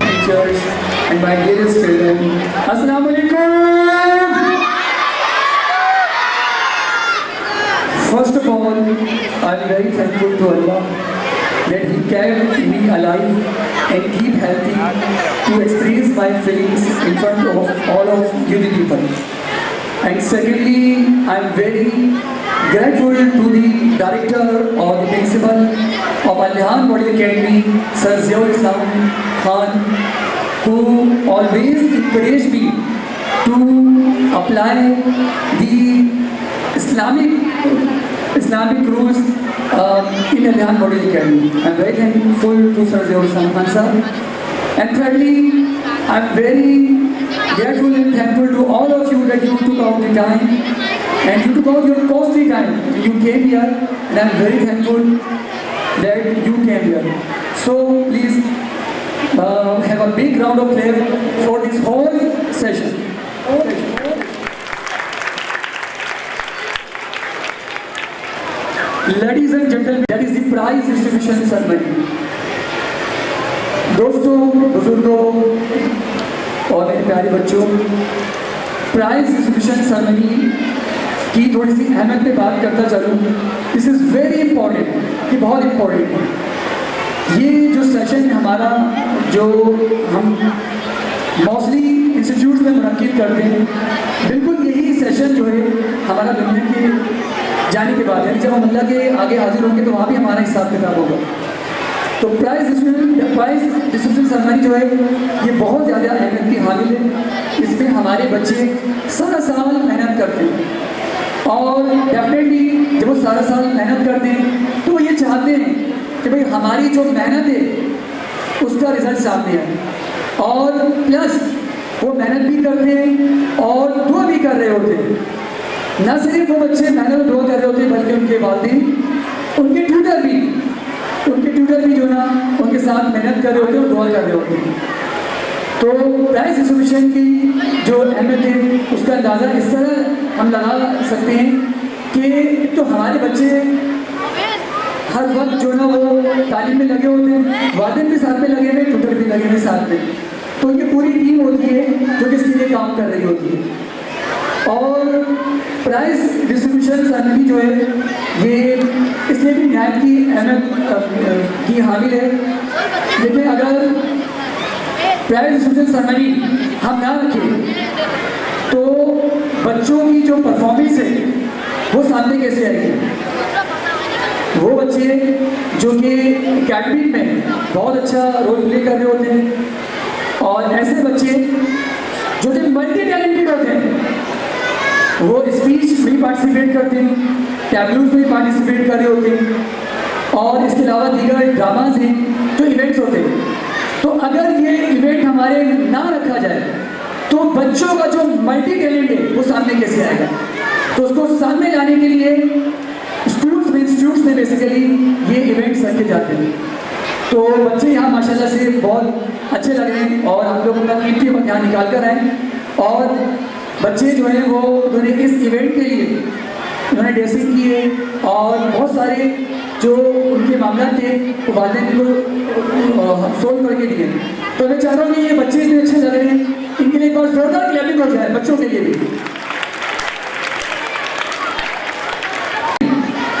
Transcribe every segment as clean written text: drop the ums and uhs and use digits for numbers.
Teachers and my dearest children, Assalamu alaikum. First of all, I am very thankful to Allah that He kept me alive and keep healthy to express my feelings in front of all of you people. And secondly, I am very grateful to the director or the principal of Al-Nihan Model Academy, Sir Ziaul Islam Khan, who always encouraged me to apply the Islamic rules in Al-Nihan Model Academy. I am very thankful to Sir Ziaul Islam Khan sir. And thirdly, I am very grateful and thankful to all of you that you took out the time and you took out your costly time. You came here and I am very thankful that you came here. So please have a big round of applause for this whole session. Ladies and gentlemen, that is the prize distribution ceremony. दोस्तों, बुजुर्गों और मेरे प्यारे बच्चों, prize distribution ceremony की थोड़ी सी अहमियत पे बात करता चलूँ. दिस इज़ वेरी इम्पॉर्टेंट, ये बहुत इम्पॉर्टेंट है. ये जो सेशन हमारा जो हम मोस्टली इंस्टीट्यूट में मुनक्किद करते हैं, बिल्कुल यही सेशन जो है हमारा दुनिया के जाने के बाद, यानी जब हम अल्लाह के आगे हाजिर होंगे तो वहाँ भी हमारा हिसाब किताब होगा. तो प्राइज डिस्ट्रीब्यूशन सेरेमनी जो है ये बहुत ज़्यादा अहमियत की हामिल है. इसमें हमारे बच्चे सारा साल मेहनत करते हैं और डेफिनेटली जब वो सारा साल मेहनत करते हैं तो वो ये चाहते हैं कि भाई हमारी जो मेहनत है उसका रिजल्ट सामने आए. और प्लस वो मेहनत भी करते हैं और दुआ भी कर रहे होते हैं. न सिर्फ वो बच्चे मेहनत और दुआ कर रहे होते हैं बल्कि उनके वालिदैन, उनके ट्यूटर भी जो ना उनके साथ मेहनत कर रहे होते हैं और दुआ कर रहे होते हैं. तो प्राइज डिस्ट्रीब्यूशन की जो अहमियत है उसका अंदाज़ा इस तरह हम लगा सकते हैं कि तो हमारे बच्चे हर वक्त जो ना वो तालीम में लगे होते हैं, वालिदैन भी साथ में लगे हुए, ट्यूटर भी लगे हुए साथ में. तो ये पूरी टीम होती है जो कि इसके लिए काम कर रही होती है. और प्राइज डिस्ट्रीब्यूशन सेरेमनी जो है ये इसलिए भी न्याय की अहमियत की हामिल है. देखिए, अगर प्राइज डिस्ट्रीब्यूशन सेरेमनी हम ना रखें तो बच्चों की जो परफॉर्मेंस है वो सामने कैसे आएगी? वो बच्चे जो कि एकेडमिक में बहुत अच्छा रोल प्ले कर रहे होते हैं और ऐसे बच्चे जो कि मल्टी टैलेंटेड होते हैं, वो स्पीच में पार्टिसिपेट करते हैं, टैबलूज में पार्टिसिपेट कर रहे होते हैं और इसके अलावा दीगर ड्रामाज हैं जो इवेंट्स होते हैं। तो अगर ये इवेंट हमारे ना रखा जाए तो बच्चों का जो मल्टी टैलेंट है वो सामने कैसे आएगा? तो उसको सामने लाने के लिए स्कूल्स में, इंस्टीट्यूट्स में बेसिकली ये इवेंट्स रखे जाते हैं। तो बच्चे यहाँ माशाल्लाह से बहुत अच्छे लग रहे हैं और हम लोग अपना कीमती वक्त यहाँ निकाल कर आए और बच्चे जो हैं वो उन्होंने इस इवेंट के लिए उन्होंने ड्रेसिंग की है और बहुत सारे जो उनके मामला थे वो वालिदैन को सोल्व करके दिए। तो मैं चाह रहा हूँ कि ये बच्चे इतने अच्छे लग रहे हैं, इनके लिए एक बार जोरदार क्लैपिंग हो जाए बच्चों के लिए भी।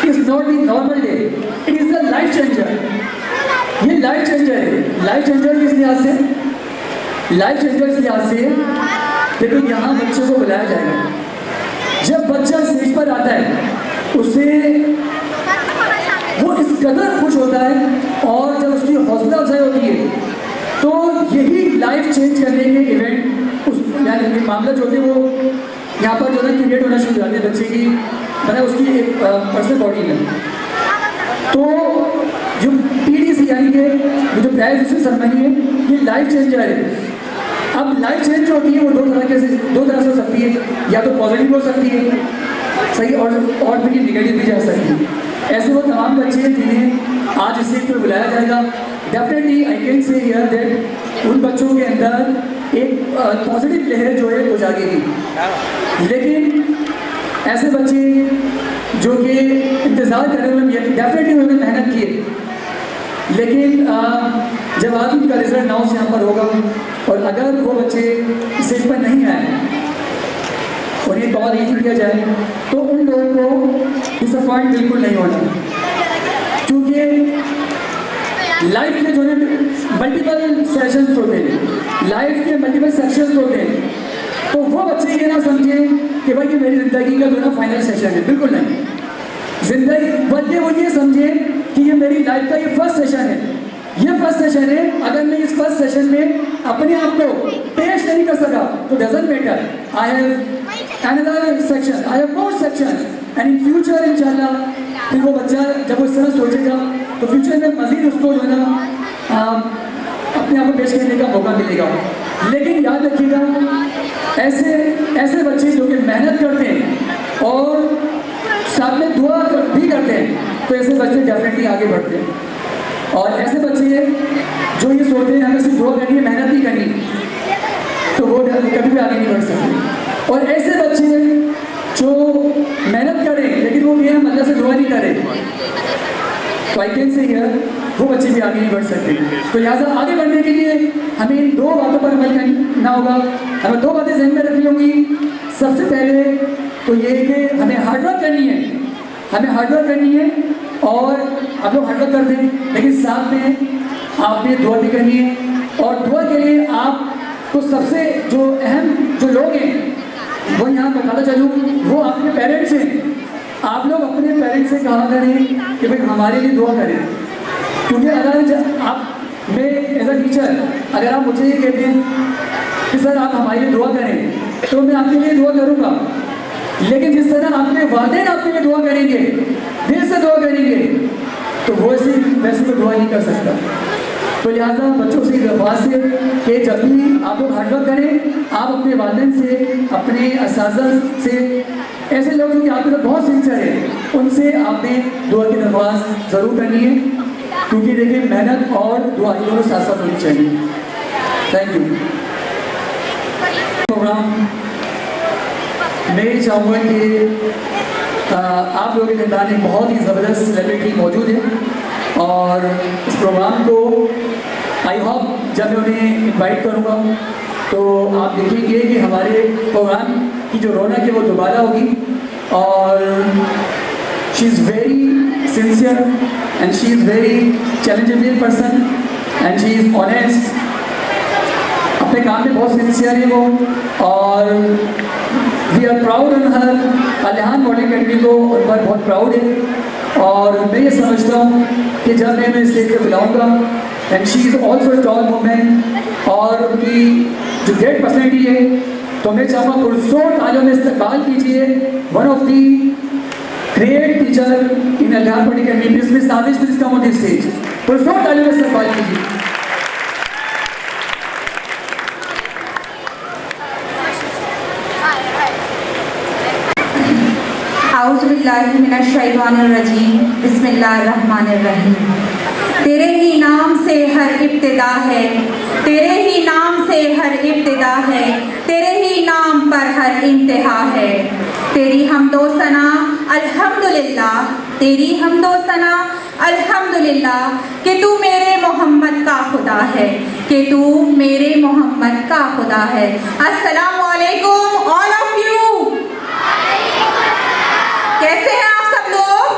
It's not the normal day, it is the life changer. ये लाइफ चेंजर है। लाइफ चेंजर किस लिहाज से? लाइफ चेंजर इस लिहाज से देखो यहाँ बच्चों को बुलाया जाएगा, जब बच्चा स्टेज पर आता है उसे वो इस कदर खुश होता है और जब उसकी हौसला अफजाई होती है तो यही लाइफ चेंज करने के इवेंट उस यानी मामला जो होते हैं वो यहाँ पर जो है क्रिएट होना शुरू हो जाते हैं बच्चे की मतलब उसकी एक पर्सनल बॉडी में। तो जो PDC यानी कि जो प्राइज डिस्ट्रीब्यूशन सेरेमनी है ये लाइफ चेंजर है। अब लाइफ चेंज जो होती है वो दो तरह से हो सकती है, या तो पॉजिटिव हो सकती है सही और भी निगेटिव भी जा सकती है। ऐसे वो तमाम बच्चे हैं जिन्हें आज इस स्टेज पर बुलाया जाएगा। Definitely I can say here that उन बच्चों के अंदर एक पॉजिटिव लहर जो है वो जागेगी। लेकिन ऐसे बच्चे जो कि इंतज़ार कर रहे हैं डेफिनेटली उन्होंने मेहनत की है, लेकिन जब आज उनका रिजल्ट 9 से यहाँ पर होगा और अगर वो बच्चे स्टेज पर नहीं आए उन्हें कॉल नहीं किया जाए तो उन लोगों को डिसअपॉइंट बिल्कुल नहीं होना, क्योंकि लाइफ के जो है मल्टीपल सेशंस होते हैं, लाइफ के मल्टीपल सेक्शंस होते हैं। तो वो बच्चे ये ना समझें कि भाई ये मेरी ज़िंदगी का जो ना फाइनल सेशन है, बिल्कुल नहीं। जिंदगी बल्कि वो ये समझे कि ये मेरी लाइफ का ये फर्स्ट सेशन है, ये फर्स्ट सेशन है। अगर मैं इस फर्स्ट सेशन में अपने आप को पेश नहीं कर सका तो doesn't matter, I have another section, I have more section and in future इंशाल्लाह फिर वो बच्चा जब वो इस तरह सोचेगा तो फ्यूचर में मजीद उसको जो है ना अपने आप को पेश करने का मौका मिलेगा। लेकिन याद रखिएगा ऐसे बच्चे जो कि मेहनत करते हैं और साथ में दुआ भी करते हैं तो ऐसे बच्चे डेफिनेटली आगे बढ़ते हैं। और ऐसे बच्चे जो ये सोचते हैं हमें सिर्फ दुआ करनी है, मेहनत नहीं करनी, तो वो कभी भी आगे नहीं बढ़ सकते। और ऐसे बच्चे जो मेहनत करें लेकिन वो ये अल्लाह से दुआ नहीं करें तो आई कैन से हियर वो बच्चे भी आगे नहीं बढ़ सकते। तो लिहाजा आगे बढ़ने के लिए हमें इन दो बातों पर अमल करना होगा। हमें दो बातें ज़हन में रखनी होंगी। सबसे पहले तो ये कि हमें हार्डवर्क करनी है, हमें हार्डवर्क करनी है और आप लोग हार्डवर्क करते हैं, लेकिन साथ में आपने दुआ भी करनी है। और दुआ के लिए आपको सबसे जो अहम जो लोग हैं वो यहाँ बताता चलूँ वो आपके पेरेंट्स हैं। आप लोग अपने पेरेंट्स से कहा करें कि भाई हमारे लिए दुआ करें, क्योंकि अगर आप मैं एज अ टीचर अगर आप मुझे ये कहते हैं कि सर आप हमारे लिए दुआ करें तो मैं आपके लिए दुआ करूँगा, लेकिन जिस तरह आपके वालिदैन आपके लिए दुआ करेंगे, दिल से दुआ करेंगे, तो वो वैसे तो दुआ नहीं कर सकता। तो लिहाजा बच्चों से दरख्वास्त है कि जब भी आप लोग हार्डवर्क करें आप अपने वालिदैन से, अपने असातिज़ा से, ऐसे लोग जो कि आपके साथ बहुत सिंसियर हैं उनसे आपने दुआ की दरख्वास्त ज़रूर करनी है, क्योंकि देखिए मेहनत और दुआ दोनों साथ साथ होनी चाहिए। Thank you. प्रोग्राम मैं चाहूँगा कि आप लोगों के दरमियान एक बहुत ही ज़बरदस्त सेलिब्रिटी मौजूद है और इस प्रोग्राम को आई होप जब मैं उन्हें इनवाइट करूँगा तो आप देखेंगे कि हमारे प्रोग्राम की जो रौनक है वो दोबारा होगी। और she is very sincere and she is very challengeable person and she is honest अपने काम में बहुत सिंसियर है वो, और we are proud on her. Al Rehan model academy को उन पर बहुत प्राउड है, और मैं ये समझता हूँ कि जब मैं स्टेज पर बुलाऊँगा, and she is also tall women, और उनकी जो ग्रेट पर्सनैलिटी है, तो मैं चाहूँगा पुरजोर तालियों में इस्तकबाल कीजिए one of the great teacher in Al Rehan model academy, miss Sajish, please come on the stage. पुरजोर तालियों में इस्तकबाल कीजिए। औज़ुबिल्लाहि मिनश्शैतानिर्रजीम, बिस्मिल्लाहिर्रहमानिर्रहीम। तेरे ही नाम से हर इब्तिदा है, तेरे ही नाम से हर इब्तिदा है, तेरे ही नाम पर हर इंतहा है। तेरी हम्दो सना अल्हम्दुलिल्लाह, तेरी हम्दो सना अल्हम्दुलिल्लाह कि तू मेरे मोहम्मद का खुदा है, कि तू मेरे मोहम्मद का खुदा है। अस्सलामु अलैकुम ऑल ऑफ यू। कैसे हैं आप सब लोग?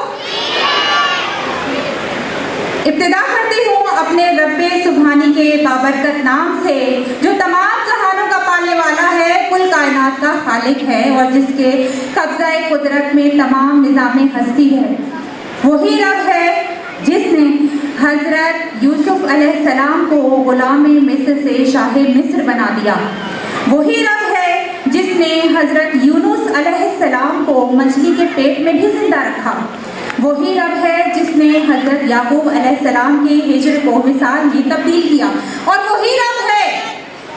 इब्तिदा करती हूँ अपने रब्बे सुब्हानी के बाबरकत नाम से, जो तमाम जहानों का पालने वाला है, कुल कायनात का खालिक है, और जिसके कब्ज़ाए कुदरत में तमाम निज़ाम हस्ती है। वही रब है जिसने हज़रत यूसुफ अलैहिस्सलाम को गुलाम मिस्र से शाह मिस्र बना दिया। वही रब है जिसने हज़रत यूनुस अलैहिस्सलाम को मछली के पेट में भी जिंदा रखा। वही रब है जिसने हज़रत याकूब अलैहिस्सलाम के हिज्र को विसाल में तब्दील किया। और वही रब है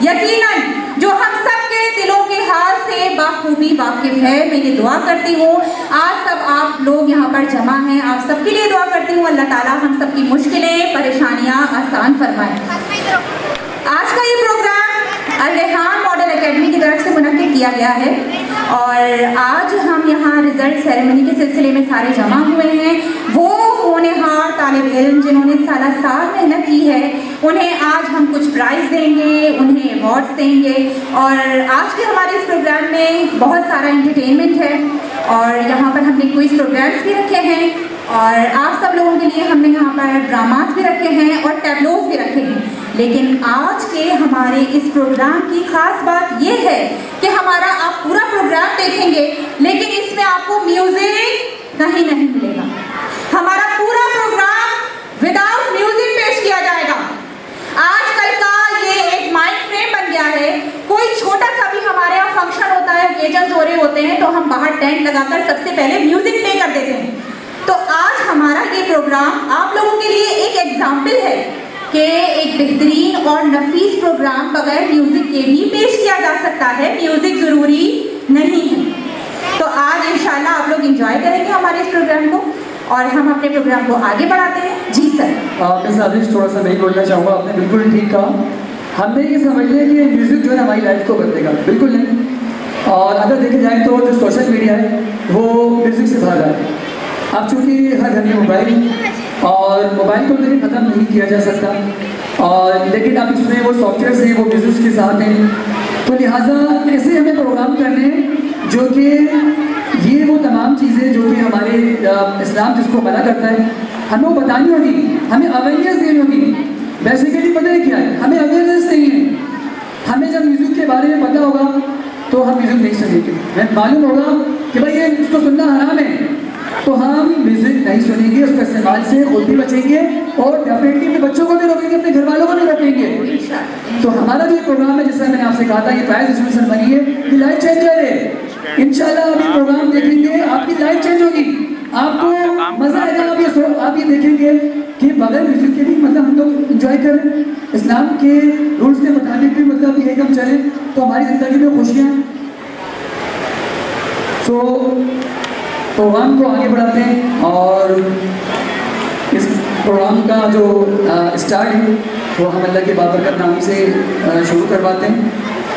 यकीनन जो हम सब के दिलों के हाल से बाखूबी वाकिफ है। मैं ये दुआ करती हूँ, आज सब आप लोग यहाँ पर जमा हैं, आप सबके लिए दुआ करती हूँ, अल्लाह ताला हम सबकी मुश्किलें परेशानियाँ आसान फरमाए। आज का ये प्रोग्राम अल-रेहान मॉडल अकेडमी की तरफ से मुनक्किद किया गया है, और आज हम यहाँ रिजल्ट सेरेमनी के सिलसिले में सारे जमा हुए हैं। वो होनहार तालिब इल्म जिन्होंने साल मेहनत की है, उन्हें आज हम कुछ प्राइज़ देंगे, उन्हें अवार्ड्स देंगे। और आज के हमारे इस प्रोग्राम में बहुत सारा एंटरटेनमेंट है, और यहाँ पर हमने क्विज़ प्रोग्राम्स भी रखे हैं, और आप सब लोगों के लिए हमने यहाँ पर ड्रामास भी रखे हैं और टैबलोज भी रखे हैं। लेकिन आज के हमारे इस प्रोग्राम की खास बात ये है कि हमारा आप पूरा प्रोग्राम देखेंगे, लेकिन इसमें आपको म्यूजिक कहीं नहीं मिलेगा। हमारा पूरा प्रोग्राम विदाउट म्यूजिक पेश किया जाएगा। आजकल का ये एक माइंड फ्रेम बन गया है, कोई छोटा सा भी हमारे यहाँ फंक्शन होता है, ओकेजन हो रहे होते हैं, तो हम बाहर टेंट लगाकर सबसे पहले म्यूजिक प्ले कर देते हैं। तो आज हमारा ये प्रोग्राम आप लोगों के लिए एक एग्जाम्पल है कि एक बेहतरीन और नफीस प्रोग्राम बगैर म्यूजिक के भी पेश किया जा सकता है, म्यूजिक ज़रूरी नहीं है। तो आज इंशाल्लाह आप लोग एंजॉय करेंगे हमारे इस प्रोग्राम को, और हम अपने प्रोग्राम को आगे बढ़ाते हैं। जी सर। मिस आदिश, थोड़ा सा मैं बोलना चाहूँगा, आपने बिल्कुल ठीक कहा। हमने ये समझ लिया कि म्यूज़िक जो है हमारी लाइफ को बदलेगा, बिल्कुल नहीं। और अगर देखे जाए तो जो सोशल मीडिया है वो म्यूज़िक से भरा है। अब चूँकि हर घर में मोबाइल, और मोबाइल को कभी ख़त्म नहीं किया जा सकता, और लेकिन अब इसमें वो सॉफ्टवेयर्स हैं, वो म्यूज़िक के साथ हैं, तो लिहाजा ऐसे हमें प्रोग्राम करने हैं जो कि ये वो तमाम चीज़ें जो कि हमारे इस्लाम जिसको मना करता है, हमें वो बतानी होगी, हमें अवेयरनेस देनी होगी। बेसिकली पता है क्या है, हमें अवेयरनेस नहीं है। हमें जब म्यूज़िक के बारे में पता होगा तो हम म्यूज़िक नहीं सुनेंगे। हमें मालूम होगा कि भाई ये इसको सुनना हराम है, तो हम म्यूज़िक नहीं सुनेंगे, उसका इस्तेमाल से खुद भी बचेंगे, और डेफिनेटली अपने बच्चों को भी रोकेंगे, अपने घर वालों को भी रोकेंगे। तो हमारा जो प्रोग्राम है, जैसा मैंने आपसे कहा था, ये प्राइज डिस्ट्रीब्यूशन बनी है, ये लाइफ चेंजर है। इंशाल्लाह आप ये प्रोग्राम देखेंगे, आपकी लाइफ चेंज होगी, आपको मज़ा आएगा। आप ये देखेंगे कि बगैर म्यूज़िक के भी मतलब हम लोग इंजॉय करें, इस्लाम के रूल्स के मुताबिक भी मतलब ये हम चलें, तो हमारी ज़िंदगी में खुशियाँ। तो प्रोग्राम को आगे बढ़ाते हैं, और इस प्रोग्राम का जो स्टार्ट है वो हम अल्लाह के बाबरकत नाम से शुरू करवाते हैं।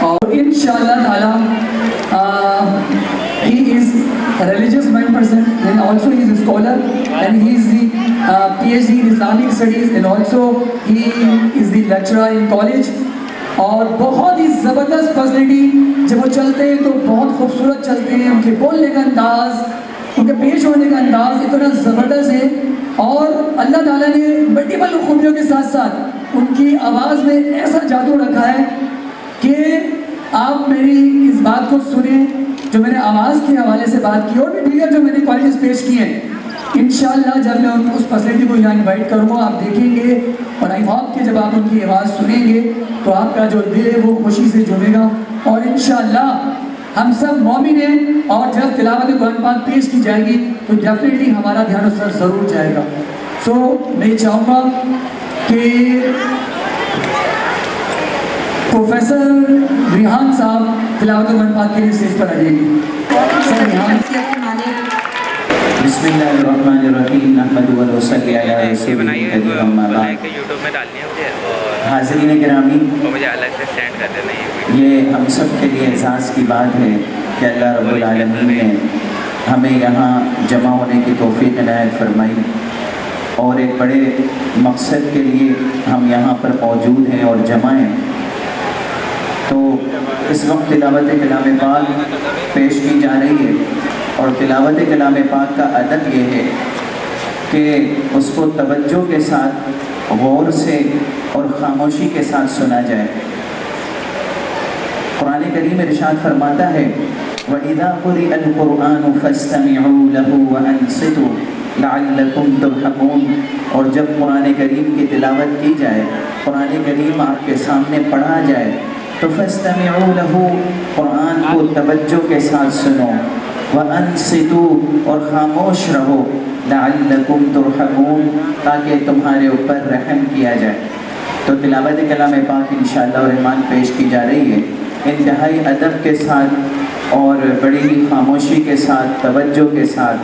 और इंशाअल्लाह ताला he is a religious minded person, and also he is a scholar, and he is the PhD in Islamic studies, and also he is the lecturer in college। और बहुत ही ज़बरदस्त पर्सनैलिटी, जब वो चलते हैं तो बहुत खूबसूरत चलते हैं, उनके बोलने का अंदाज़, उनके पेश होने का अंदाज़ इतना ज़बरदस्त है, और अल्लाह ताला ने मल्टीपल खूबियों के साथ साथ उनकी आवाज़ में ऐसा जादू रखा है कि आप मेरी इस बात को सुने, जो मैंने आवाज़ के हवाले से बात की और भी दीगर जो मैंने कॉलेजेस पेश किए हैं। इंशाअल्लाह जब मैं उस पर्सनैलिटी को यहाँ इन्वाइट करूँगा आप देखेंगे, और आई होप कि जब आप उनकी आवाज़ सुनेंगे तो आपका जो दिल है वो खुशी से झूमेगा। और इंशाअल्लाह हम सब मौमिन हैं, और जब तिलावत कुरान पाक पेश की जाएगी तो डेफिनेटली हमारा ध्यान उस पर ज़रूर जाएगा। सो मैं चाहूँगा कि प्रोफेसर रिहान साहब तिलावत कुरान पाक के लिए स्टेज पर आ जाएंगे। सर रिहान बिस्मिल्लाहिर्रहमानिर्रहीम नहमदुहु व नसल्ली अला रसूलिल करीम अम्मा बाद। यूट्यूब में डालनी है मुझे और हाज़रीन गिरामी, मुझे अलग से सेंड कर देना ये वीडियो। ये हम सब के लिए एहसास की बात है कि अल्लाह रब्बुल आलमीन ने हमें यहाँ जमा होने की तौफीक इनायत फरमाई, और एक बड़े मकसद के लिए हम यहाँ पर मौजूद हैं और जमा हैं। तो इस वक्त तिलावत कलाम पाक पेश की जा रही है, और तिलावत कलाम पाक का अदब ये है कि उसको तवज्जो के साथ, गौर से और ख़ामोशी के साथ सुना जाए। कुरान करीम इरशाद फरमाता है, वइज़ा क़ुरिअल क़ुरआनु फ़स्तमिऊ लहू व अंसितू लअल्लकुम तुरहमून। और जब कुरान करीम की तिलावत की जाए, कुरान करीम आपके सामने पढ़ा जाए, तो फ़स्तमिऊ लहू, कुरान को तवज्जो के साथ सुनो, व अंसितू, और ख़ामोश रहो, लअल्लकुम तुरहमून, ताकि तुम्हारे ऊपर रहम किया जाए। तो तिलावत कलाम पाक इंशाअल्लाह रहमान पेश की जा रही है, इंतहाई अदब के साथ और बड़ी ही खामोशी के साथ, तवज्जो के साथ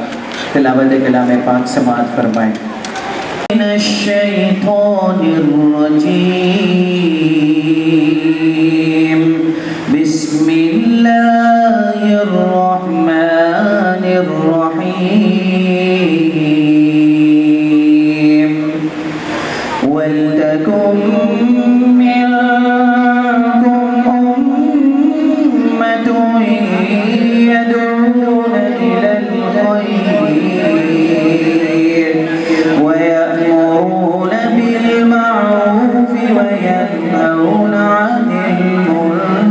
तिलावत कलाम पाक समाअत फरमाएँ। वलतकुम मिनकुम उम्मतुन यदऊन इलल खैर व यअमुरून बिल मअरूफ व यनहौन अनिल मुनकर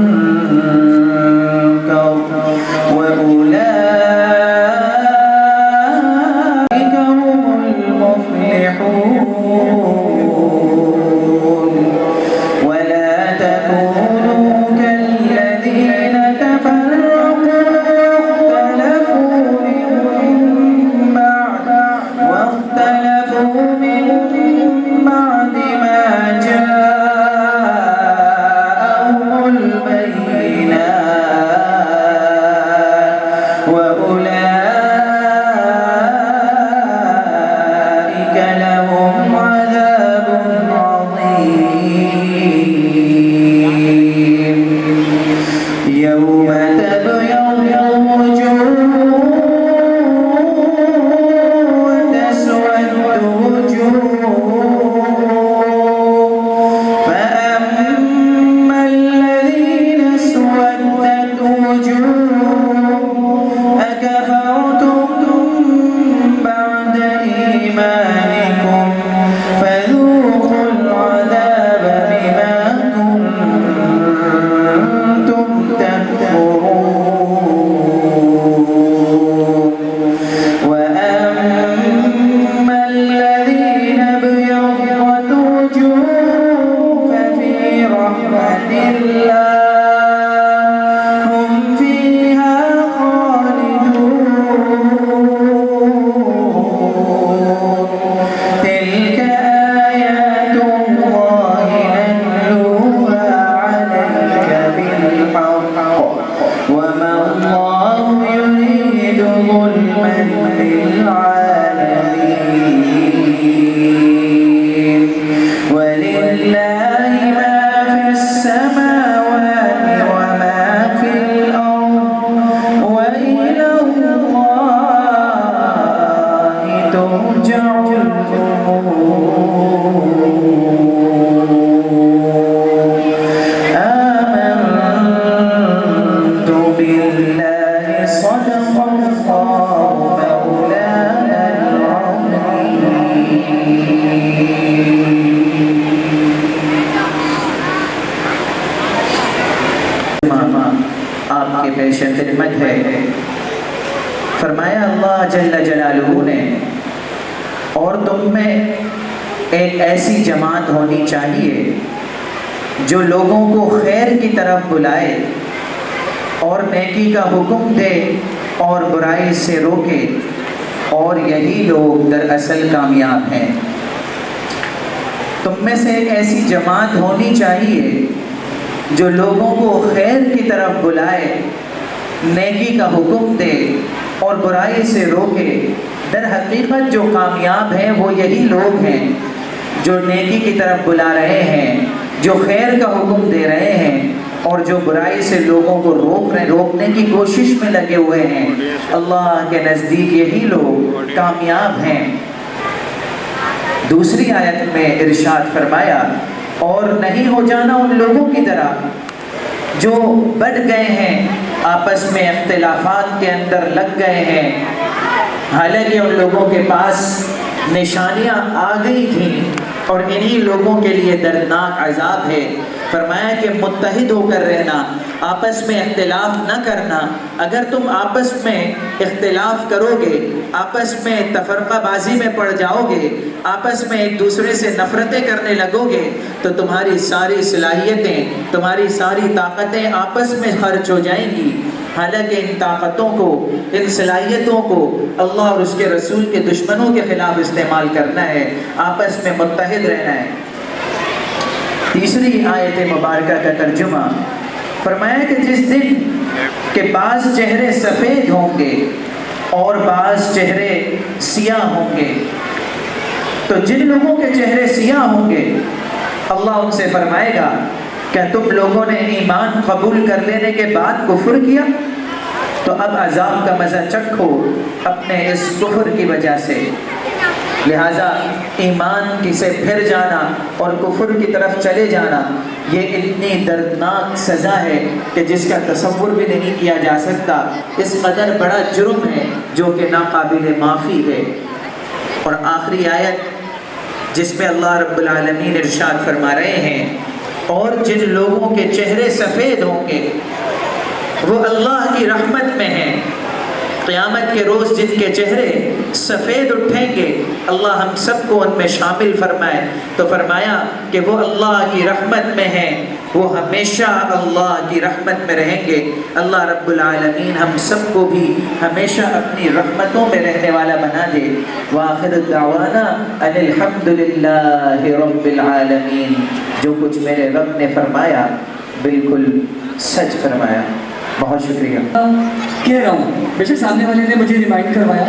व उलाइका हुमुल मुफ्लिहून। आपके पेश खिदमत है। फरमाया अल्लाह जल्ल जलालुहू ने, और तुम में एक ऐसी जमात होनी चाहिए जो लोगों को खैर की तरफ बुलाए और नेकी का हुक्म दे और बुराई से रोके, और यही लोग दरअसल कामयाब हैं। तुम में से एक ऐसी जमात होनी चाहिए जो लोगों को खैर की तरफ बुलाए, नेकी का हुक्म दे और बुराई से रोके। दर हकीकत जो कामयाब हैं वो यही लोग हैं जो नेकी की तरफ बुला रहे हैं, जो खैर का हुक्म दे रहे हैं और जो बुराई से लोगों को रोकने की कोशिश में लगे हुए हैं। अल्लाह के नज़दीक यही लोग कामयाब हैं। दूसरी आयत में इरशाद फरमाया, और नहीं हो जाना उन लोगों की तरह जो बढ़ गए हैं, आपस में इख्तिलाफात के अंदर लग गए हैं। हालांकि उन लोगों के पास निशानियां आ गई थी और इन्हीं लोगों के लिए दर्दनाक अजाब है। फरमाया कि मुत्तहिद होकर रहना, आपस में इख्तिलाफ न करना। अगर तुम आपस में इख्तिलाफ करोगे, आपस में तफरकाबाजी में पड़ जाओगे, आपस में एक दूसरे से नफरतें करने लगोगे, तो तुम्हारी सारी सलाहियतें, तुम्हारी सारी ताकतें आपस में खर्च हो जाएंगी। हालांकि इन ताकतों को, इन सलाहियतों को अल्लाह और उसके रसूल के दुश्मनों के खिलाफ इस्तेमाल करना है, आपस में मुत्तहिद रहना है। तीसरी आयत मुबारका का तर्जुमा फरमाया कि जिस दिन के बाज़ चेहरे सफ़ेद होंगे और बाज़ चेहरे सियाह होंगे, तो जिन लोगों के चेहरे सियाह होंगे अल्लाह उनसे फरमाएगा, क्या तुम लोगों ने ईमान कबूल कर लेने के बाद कुफ्र किया? तो अब अजाब का मज़ा चखो अपने इस कुफ्र की वजह से। लिहाजा ईमान की से फिर जाना और कुफ्र की तरफ चले जाना, ये इतनी दर्दनाक सज़ा है कि जिसका तसव्वुर भी नहीं किया जा सकता। इस कदर बड़ा जुर्म है जो कि नाकाबिल माफ़ी है। और आखिरी आयत जिसमें अल्लाह रब्बुल आलमीन इरशाद फरमा रहे हैं, और जिन लोगों के चेहरे सफ़ेद होंगे वो अल्लाह की रहमत में हैं। क़यामत के रोज़ जिनके चेहरे सफ़ेद उठेंगे, अल्लाह हम सबको उनमें शामिल फरमाए। तो फरमाया कि वो अल्लाह की रहमत में हैं, वो हमेशा अल्लाह की रहमत में रहेंगे। अल्लाह रब्बुल आलमीन हम सबको भी हमेशा अपनी रहमतों में रहने वाला बना दे। वाखिर दावाना अनिल हम्दुलिल्लाहि रब्बिल आलमीन। जो कुछ मेरे रब ने फरमाया बिल्कुल सच फरमाया। बहुत शुक्रिया। कह रहा हूँ, बेशक सामने वाले ने मुझे रिमाइंड करवाया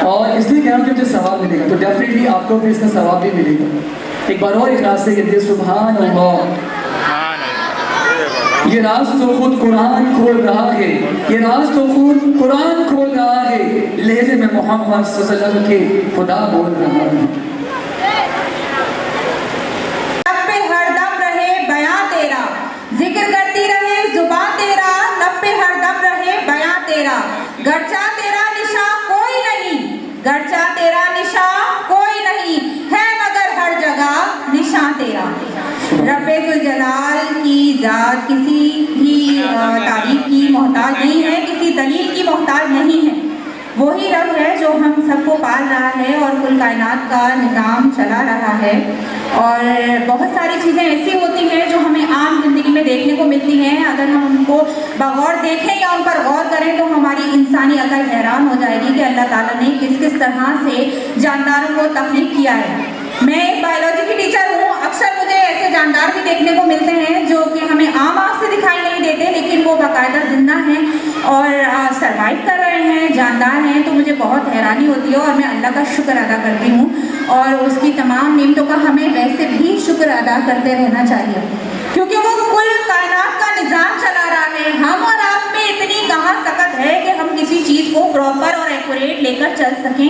और इसलिए कह रहा हूँ कि मुझे सवाब मिलेगा, तो डेफिनेटली आपको भी इसका सवाब भी मिलेगा। एक बार और इखलास से कहते हैं सुभान अल्लाह। ये राज तो खुद कुरान खोल रहा है, ये राज तो खुद कुरान खोल रहा है, लहजे में मोहम्मद सल्लल्लाहु अलैहि वसल्लम के खुदा बोल रहा है। लब पे हरदम रहे बयां तेरा, जिक्र करती रहे जुबान तेरा। लब पे हरदम रहे बयां तेरा, गर्चा तेरा निशान कोई नहीं, गर्चा तेरा निशान कोई नहीं है, मगर हर जगह निशान तेरा। रब्बे जुल जलाल की ज़ात किसी भी तारीफ की मोहताज नहीं है, किसी दलील की मोहताज नहीं है। वही रब है जो हम सबको पाल रहा है और कुल कायनात का निज़ाम चला रहा है। और बहुत सारी चीज़ें ऐसी होती हैं जो हमें आम जिंदगी में देखने को मिलती हैं। अगर हम उनको बगौर देखें या उन पर गौर करें तो हमारी इंसानी अकल हैरान हो जाएगी कि अल्लाह ताला ने किस किस तरह से जानदारों को तख्लीक किया है। मैं एक बायोलॉजी की टीचर हूँ। अक्सर मुझे ऐसे जानदार भी देखने को मिलते हैं जो कि हमें आम आँख से दिखाई नहीं देते, लेकिन वो बाकायदा जिंदा हैं और सरवाइव कर रहे हैं, जानदार हैं। तो मुझे बहुत हैरानी होती है और मैं अल्लाह का शुक्र अदा करती हूँ और उसकी तमाम नेमतों का हमें वैसे भी शुक्र अदा करते रहना चाहिए, क्योंकि वो कुल कायनात का निज़ाम चला रहा है। हम और आप में इतनी कहाँ सकत है कि हम किसी चीज़ को प्रॉपर और एक्यूरेट लेकर चल सकें।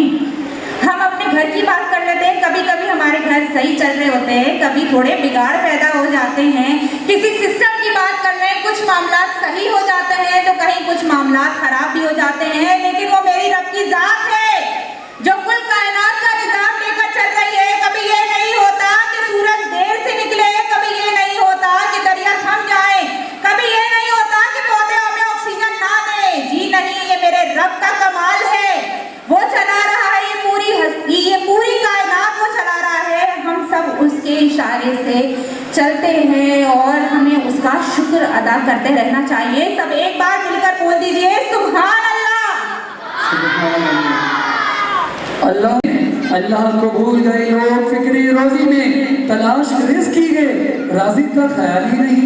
हम अपने घर की बात कर लेते हैं, कभी कभी हमारे घर सही चल रहे होते हैं, कभी थोड़े बिगाड़ पैदा हो जाते हैं। किसी सिस्टम की बात कर रहे हैं, कुछ मामला सही हो जाते हैं तो कहीं कुछ मामला खराब भी हो जाते हैं, लेकिन वो मेरी रब की ज़ात है जो कुल कायनात का निज़ाम लेकर चल रही है। कभी ये नहीं होता कि सूरज देर से निकले, कभी ये नहीं होता कि दरिया थम जाए, कभी ये नहीं होता कि पौधे हमें ऑक्सीजन उसका शुक्र अदा करते रहना चाहिए। सब एक बार मिलकर बोल दीजिए सुभान अल्लाह। अल्लाह अल्लाह को भूल गए लोग फिक्री रोजी में, तलाश रिस्क की गए, राज़िक का ख्याल ही नहीं।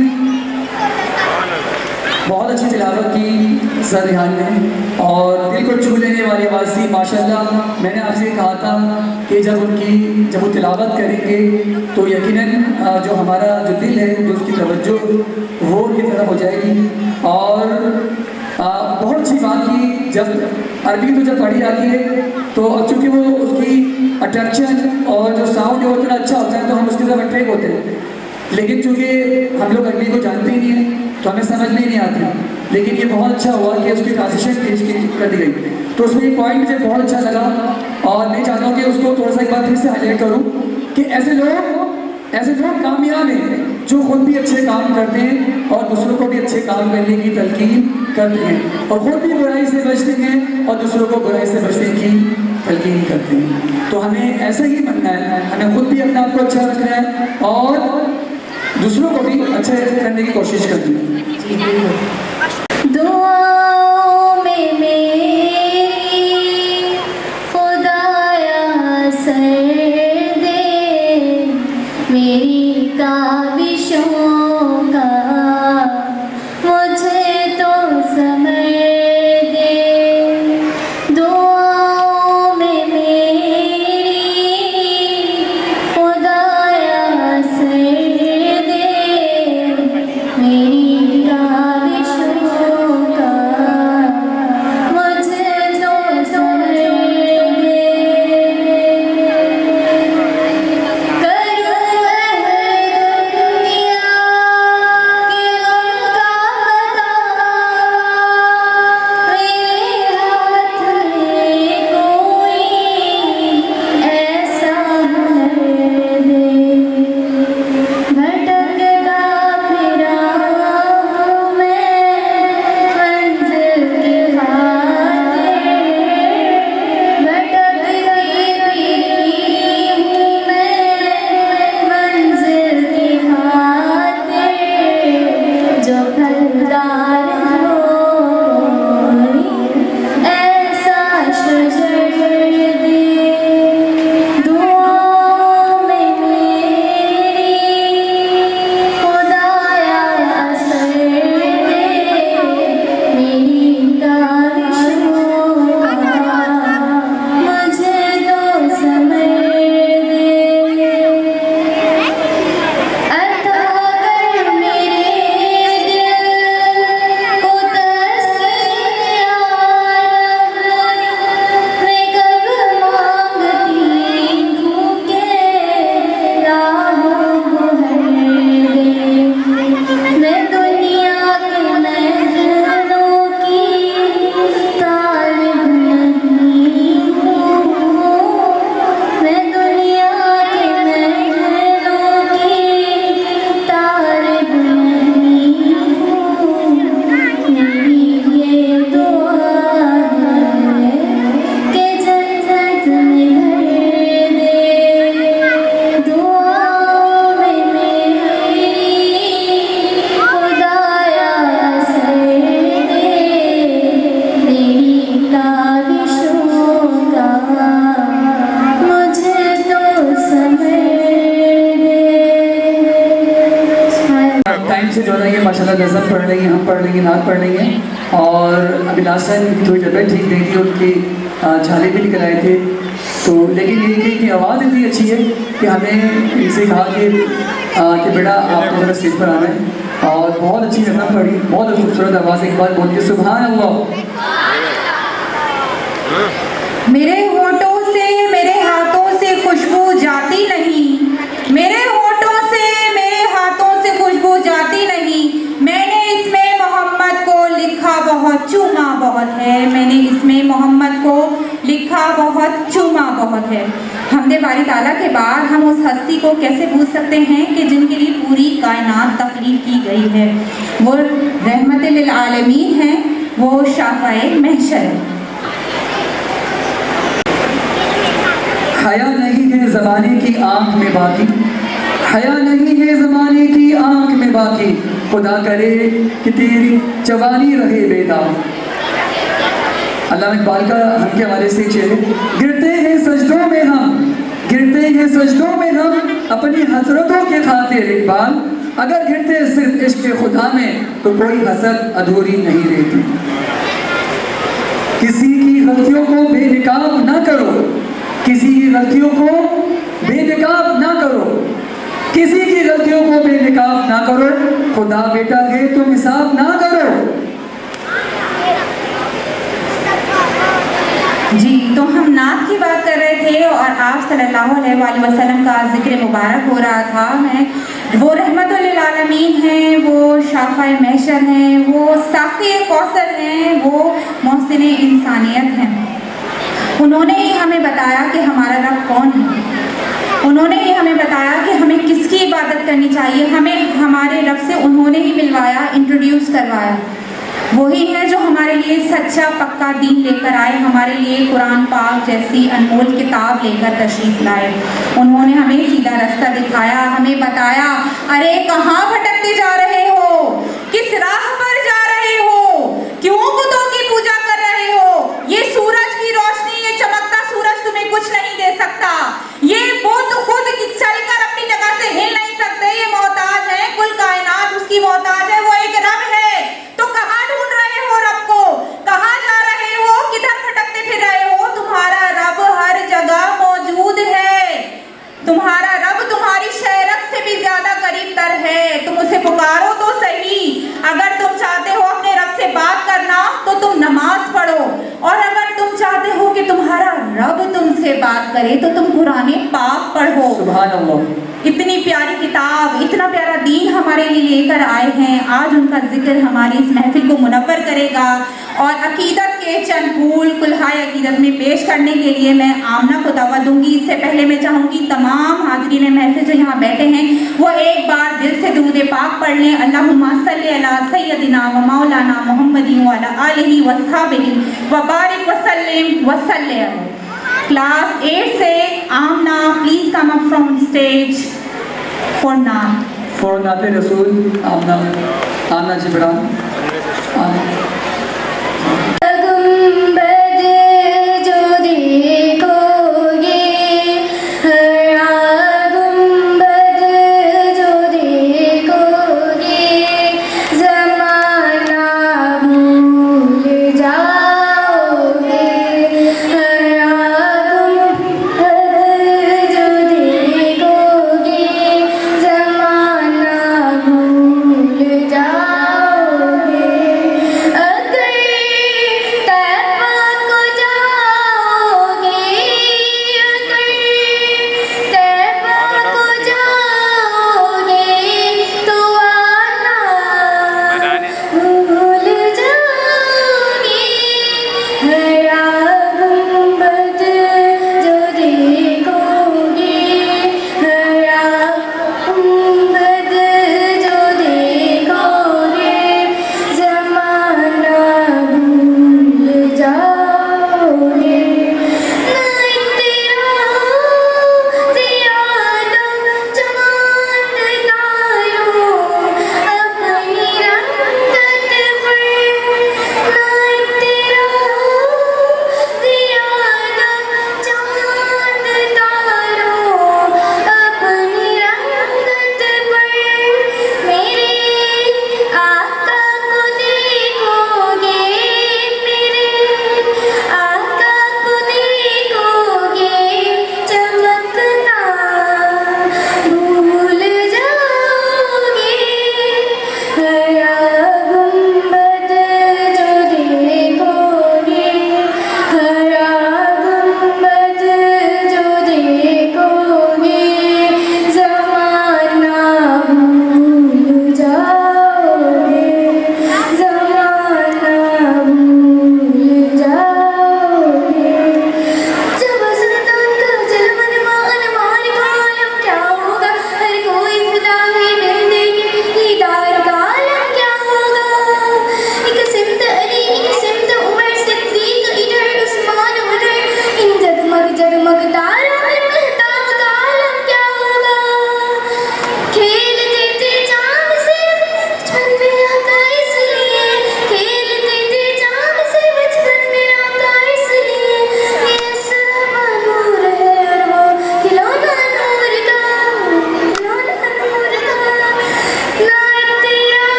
बहुत अच्छी तिलावत की सरहान ने और दिल को छू लेने वाली आवाज़ थी माशाल्लाह। मैंने आपसे कहा था कि जब वो तिलावत करेंगे तो यकीनन जो हमारा जो दिल है जो उसकी तवज्जो वो उनकी तरफ हो जाएगी। और बहुत अच्छी बात की, जब अरबी तो जब पढ़ी जाती है तो अब चूँकि वो उसकी अट्रैक्शन और जो साउंड है वो इतना अच्छा होता है तो हम उसकी तरफ अट्रैक्ट होते हैं। लेकिन चूँकि हम लोग अरबी को जानते ही नहीं हैं तो हमें समझ में नहीं आती। लेकिन ये बहुत अच्छा हुआ कि उसकी ट्रांसलेशन पेश कर दी गई। तो उसमें एक पॉइंट मुझे बहुत अच्छा लगा और मैं चाहता हूँ कि उसको थोड़ा सा एक बार फिर से हाईलाइट करूँ कि ऐसे लोग कामयाब हैं जो खुद भी अच्छे काम करते हैं और दूसरों को भी अच्छे काम करने की तलकीन करते हैं और खुद भी बुराई से बचते हैं और दूसरों को बुराई से बचने की तलकीन करते हैं। तो हमें ऐसा ही बनना है, हमें खुद भी अपने आप को अच्छा रखना है और दूसरों को भी अच्छे करने की कोशिश करनी है। दुआओं में मेरी खुदाया सर दे, मेरी काबिशों का मुझे तो समझ दे। दुआओं में मेरी खुदाया सर दे, मेरी काबिशों का मुझे तो समझ दे। करूँ दुनिया के गम का बता, मेरे हाथ में कोई ऐसा हुनर दे। भटकता फिरा हूँ मैं मंजिल की खातिर, भटकती फिरी हूँ मैं मंजिल की खातिर। जो फलदार हो ऐसा शजर दे। दुआओं में मेरी खुदाया असर दे, मेरी काबिशों का मुझे तो समझ दे। अता कर मेरे दिल को तस्कीन या रब, मैं कब मांगती हूँ के राहों को भर दे। मैं दुनिया के महलों की तालिब नहीं हूँ, मैं दुनिया के महलों की तालिब नहीं हूँ। मेरी ये दुआ है कि जन्नत में घर दे। दुआओं में मेरी खुदाया असर दे, मेरी काबिशों का मुझे तो समझ दे। टाइम से जो है ये माशाल्लाह नज़म पढ़ रही हैं, हम पढ़ लेंगे, नात पढ़ लेंगे। और अभिलाषा की थोड़ी तबीयत ठीक नहीं थी, उनकी छाले भी निकल आए थे। तो लेकिन ये कि इनकी आवाज़ इतनी अच्छी है कि हमें इनसे कहा कि बेटा आपको ज़रा स्टेज पर आना है। और बहुत अच्छी नज़म पढ़ी, बहुत खूबसूरत आवाज़। एक बार बोलिए सुभान अल्लाह। मेरे होठों से मेरे हाथों से खुशबू जाती नहीं, मेरे होठों से मेरे हाथों से खुशबू जाती नहीं। मैंने इसमें मोहम्मद को लिखा बहुत, चूमा बहुत है। मैंने इसमें मोहम्मद को लिखा बहुत, चूमा बहुत है। हमदे बारी ताला के बाद हम उस हस्ती को कैसे भूल सकते हैं कि जिनके लिए पूरी कायनात तख्लीक की गई है। वो रहमत लिल आलमीन है, वो शाफ़ाए महशर है। हया नहीं है ज़माने की आँख में बाकी, हया नहीं है ज़माने की आंख में बाकी, खुदा करे कि तेरी जवानी रहे बेदाग। अल्लामा इकबाल का हम के हवाले से शेर है, गिरते हैं सजदों में हम, गिरते हैं सजदों में हम अपनी हसरतों के खातिर। इकबाल, अगर गिरते सिर्फ इश्क खुदा में तो कोई हसरत अधूरी नहीं रहती। किसी की गलतियों को बेनकाब ना करो, किसी की गलतियों को बेनकाब ना करो, किसी की गलतियों को बेनकाब ना करो, खुदा बेटा है तुम हिसाब ना करो। जी, तो हम नात की बात कर रहे थे और आप सल्लल्लाहु अलैहि वसल्लम का जिक्र मुबारक हो रहा था। मैं वो रहमतुल लिल आलमीन हैं, वो शाफ़ाए महशर हैं, वो साक़ी कौसर हैं, वो मोहसिन इंसानियत हैं। उन्होंने ही हमें बताया कि हमारा रब कौन है, उन्होंने ही हमें बताया कि हमें किसकी इबादत करनी चाहिए, हमें हमारे रब से उन्होंने ही मिलवाया, इंट्रोड्यूस करवाया। वही है जो हमारे लिए सच्चा पक्का दीन लेकर आए, हमारे लिए कुरान पाक जैसी अनमोल किताब लेकर तशरीफ़ लाए। उन्होंने हमें सीधा रास्ता दिखाया, हमें बताया, अरे कहाँ भटकते जा रहे हो, किस राह पर जा रहे हो, क्यों बुतों की पूजा कर रहे हो। ये सूरज की रोशनी, ये चमकता सूरज तुम्हें कुछ नहीं दे सकता, ये बुत खुद चलकर अपनी जगह से हिल नहीं सकते, ये मोहताज है, कुल कायनात उसकी मोहताज है, वो एक रब है। तो कहाँ ढूंढ रहे हो रब को, कहाँ जा रहे हो, किधर भटकते फिर रहे हो। तुम्हारा रब हर जगह मौजूद है, तुम्हारा रब तुम्हारी शहरत से भी ज्यादा करीब तर है। तुम उसे पुकारो तो सही। अगर तुम चाहते हो अपने रब से बात करना तो तुम नमाज पढ़ो, और अगर तुम चाहते हो कि तुम्हारा रब तुमसे बात करे तो तुम कुरान पाक पढ़ो। सुभान अल्लाह। इतनी प्यारी किताब, इतना प्यारा दीन हमारे लिए लेकर आए हैं। आज उनका जिक्र हमारी इस महफिल को मुनव्वर करेगा और अकीदत के चंद फूल कुल्हाए अकीदत में पेश करने के लिए मैं आमना को दावत दूंगी। इससे पहले मैं चाहूँगी तमाम हाज़रीन महफिल जो यहाँ बैठे हैं वो एक बार दिल से दुरूद पाक पढ़ लें। अल्लाहुम्मा सल्ली अला सय्यदिना व मौलाना मुहम्मदिन व अला आलिहि व अस्हाबिहि व बारिक व सल्लिम व सल्लिम। Class 8 से आमना, please come up from stage for नात। For नाते रसूल आमना, आमना जिब्रान। गुंबद जो देखोगे, हरा गुंबद जो देखोगे, ज़माना भूल जाओगे। जाओगे, अगर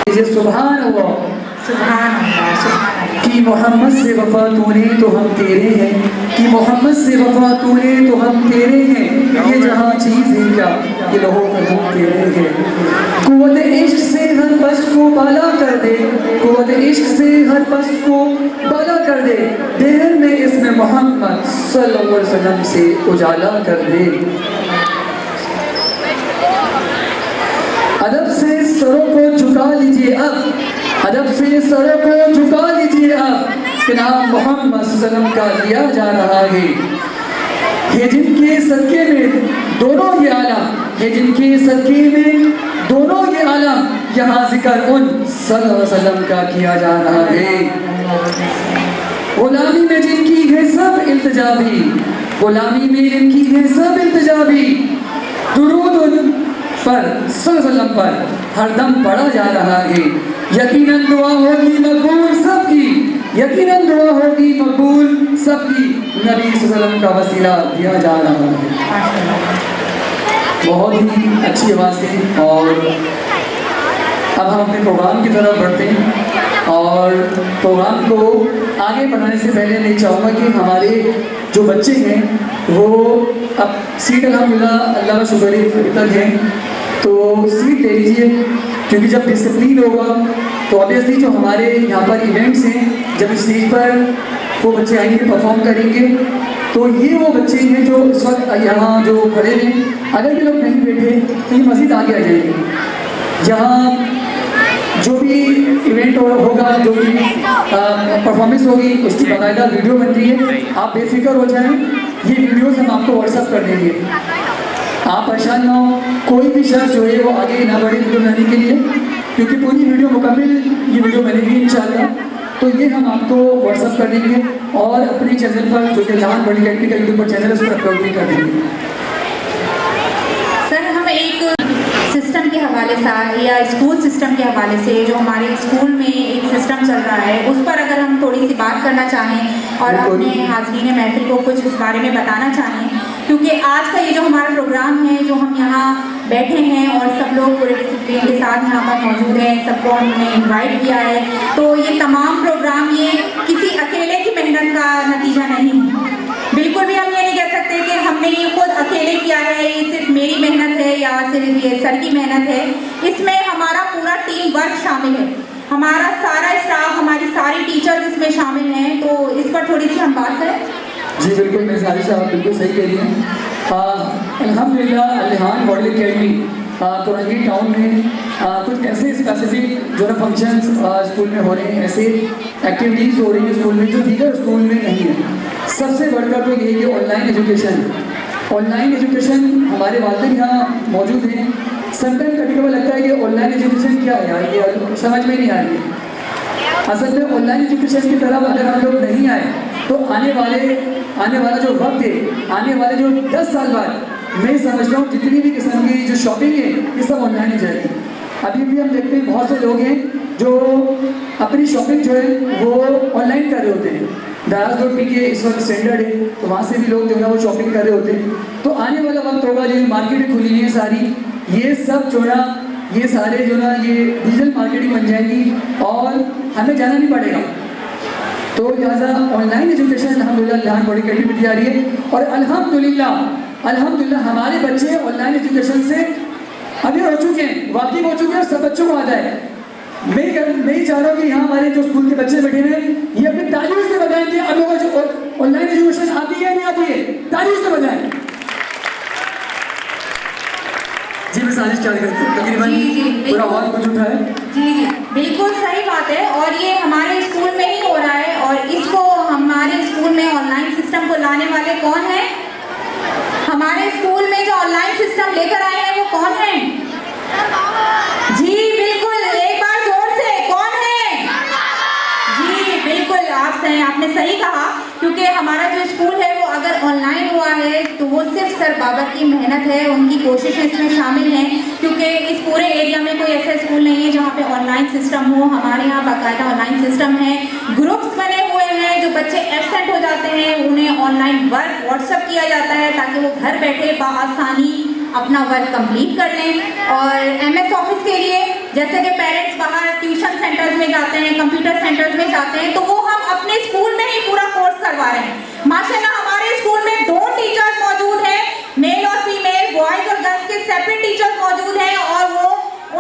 सुभान अल्लाह सुभान अल्लाह, सुभान अल्लाह। कि मोहम्मद से वफा तूने तो हम तेरे हैं, कि मोहम्मद से वफा तूने तो हम तेरे हैं, ये जहाँ चीज़ है क्या ये लहो कदम तेरे हैं। कुव्वत इश्क से हर बस को बाला कर दे, कुव्वत इश्क से हर बस को बाला कर दे, देहर में इसमें मोहम्मद सल्लल्लाहु अलैहि वसल्लम से उजाला कर दे। अदब से सरों को झुका लीजिए अब, अदब से सरों को झुका लीजिए अब, कि नाम मोहम्मद सल्लल्लाहु अलैहि वसल्लम का लिया जा रहा है। ये जिनके सदके में दोनों ये आलम, ये जिनके सदके में दोनों ये आलम, यहाँ जिक्र उन सल्लल्लाहु अलैहि वसल्लम का किया जा रहा है। गुलामी में जिनकी है सब इल्तिजा भी, गुलामी में जिनकी है सब इल्तिजा भी, दुरूद उन पर सल्लल्लाहु अलैहि वसल्लम पर हरदम पढ़ा जा रहा है। यकीनन दुआ होगी मकबूल सबकी, यकीनन दुआ होगी मकबूल सबकी, नबी सल्लल्लाहु अलैहि वसल्लम का वसीला दिया जा रहा है। बहुत ही अच्छी आवाज़ थी। और अब हम अपने प्रोग्राम की तरफ बढ़ते हैं, और प्रोग्राम को आगे बढ़ाने से पहले मैं चाहूँगा कि हमारे जो बच्चे हैं वो अब सीट अल्हम्दुलिल्लाह अल्लाह का शुक्र है अभी तक है, तो सीट ले लीजिए, क्योंकि जब डिसिप्लिन होगा तो ऑब्वियसली जो हमारे यहाँ पर इवेंट्स हैं, जब स्टेज पर वो बच्चे आएंगे परफॉर्म करेंगे, तो ये वो बच्चे हैं जो इस वक्त यहाँ जो खड़े हैं, अगर ये लोग नहीं बैठे तो ये मज़ीद आगे आ जाएंगे। जहाँ जो भी इवेंट होगा, जो भी परफॉर्मेंस होगी, उसकी बाकायदा वीडियो बन रही है। आप बेफिक्र हो जाएं, ये वीडियोस हम आपको व्हाट्सअप कर देंगे, आप परेशान ना हो। कोई भी शख्स जो है वो आगे ना बढ़े वीडियो बनाने के लिए, क्योंकि पूरी वीडियो मुकम्मल ये वीडियो बनेगी इंशाल्लाह। तो ये हम आपको व्हाट्सअप कर देंगे और अपने चैनल पर, जो कि लहान बड़ी टेक्निकल यूट्यूब पर चैनल है, उस पर अपलोड भी कर देंगे। सर, हम एक सिस्टम के हवाले से या स्कूल सिस्टम के हवाले से, जो हमारे स्कूल में एक सिस्टम चल रहा है, उस पर अगर हम थोड़ी सी बात करना चाहें और अपने हाज़रीन महफिल को कुछ उस बारे में बताना चाहें, क्योंकि आज का ये जो हमारा प्रोग्राम है, जो हम यहाँ बैठे हैं और सब लोग पूरे डिसिप्लिन के साथ यहाँ पर मौजूद हैं, सबको हमने इनवाइट किया है, तो ये तमाम प्रोग्राम ये किसी अकेले की मेहनत का नतीजा नहीं है। बिल्कुल भी हम ये नहीं कह सकते कि हमने ये खुद अकेले किया है, ये सिर्फ मेरी मेहनत है या सिर्फ ये सर की मेहनत है। इसमें हमारा पूरा टीम वर्क शामिल है, हमारा सारा स्टाफ, हमारी सारी टीचर्स इसमें शामिल हैं। तो इस पर थोड़ी सी हम बात करें। जी बिल्कुल, मैं सारी साहब बिल्कुल सही कह रही हैं। अल्हम्दुलिल्लाह अल-रिहान मॉडल अकेडमी कोरंगी टाउन में कुछ ऐसे स्पेसिफिक जो ना फंक्शंस स्कूल में हो रहे हैं, ऐसे एक्टिविटीज़ हो रही हैं स्कूल में जो दीगर स्कूल में नहीं है। सबसे बढ़कर तो ये कि ऑनलाइन एजुकेशन, ऑनलाइन एजुकेशन हमारे वालिद यहाँ मौजूद हैं। समटाइम कभी कभी लगता है कि ऑनलाइन एजुकेशन क्या है यार, ये समझ में नहीं आ रही है। असल में ऑनलाइन एजुकेशन की तरफ अगर हम लोग नहीं आए तो आने वाला जो वक्त है, आने वाले जो 10 साल बाद, मैं समझता हूँ जितनी भी किस्म की जो शॉपिंग है ये सब ऑनलाइन हो जाएगी। अभी भी हम देखते हैं बहुत से लोग हैं जो अपनी शॉपिंग जो है वो ऑनलाइन कर रहे होते हैं। दराज रोड के इस वक्त स्टैंडर्ड है, तो वहाँ से भी लोग जो है ना वो शॉपिंग कर रहे होते हैं। तो आने वाला वक्त होगा जो मार्केटें खुली हुई है सारी, ये सब जो ना ये सारे जो ना ये डिजिटल मार्केटिंग बन जाएगी और हमें जाना नहीं पड़ेगा। तो लिहाजा ऑनलाइन एजुकेशन अल्हम्दुलिल्लाह लहान बड़ी अकेडमी में जा रही है, और अल्हम्दुलिल्लाह हमारे बच्चे ऑनलाइन एजुकेशन से अभी हो चुके हैं, वाकिफ हो चुके हैं, और सब बच्चों को आता है। मैं ही चाह रहा हूँ कि यहाँ हमारे जो स्कूल के बच्चे बैठे हैं ये अपनी तारीफ से बताएं कि आप लोगों को ऑनलाइन एजुकेशन आती है नहीं आती है, तारीफ से बताएं। जी मैं साजिश चाह करती हूँ, तकरीबन पूरा हॉल कुछ उठा है। जी बिल्कुल सही बात है, और ये हमारे स्कूल में ही हो रहा है। और इसको हमारे स्कूल में ऑनलाइन सिस्टम को लाने वाले कौन हैं? हमारे स्कूल में जो ऑनलाइन सिस्टम लेकर आए हैं वो कौन है? जी बिल्कुल, एक बार जोर से, कौन है? जी बिल्कुल, आपने सही कहा, क्योंकि हमारा जो स्कूल है वो अगर ऑनलाइन हुआ है तो वो सिर्फ सर बाबर की मेहनत है, उनकी कोशिशें इसमें शामिल हैं, क्योंकि इस पूरे एरिया में कोई ऐसा स्कूल नहीं है जहाँ पे ऑनलाइन सिस्टम हो। हमारे यहाँ बाकायदा ऑनलाइन सिस्टम है, ग्रुप्स बने हुए हैं, जो बच्चे एब्सेंट हो जाते हैं उन्हें ऑनलाइन वर्क व्हाट्सअप किया जाता है ताकि वो घर बैठे बआसानी अपना वर्क कंप्लीट कर लें। और MS ऑफिस के लिए जैसे कि पेरेंट्स बाहर ट्यूशन सेंटर्स में जाते हैं, कंप्यूटर सेंटर्स में जाते हैं, तो वो हम अपने स्कूल में ही पूरा कोर्स करवा रहे हैं। माशाल्लाह हमारे स्कूल में 2 टीचर्स मौजूद हैं, मेल और फीमेल, बॉयज और गर्ल्स के सेपरेट टीचर्स मौजूद हैं और वो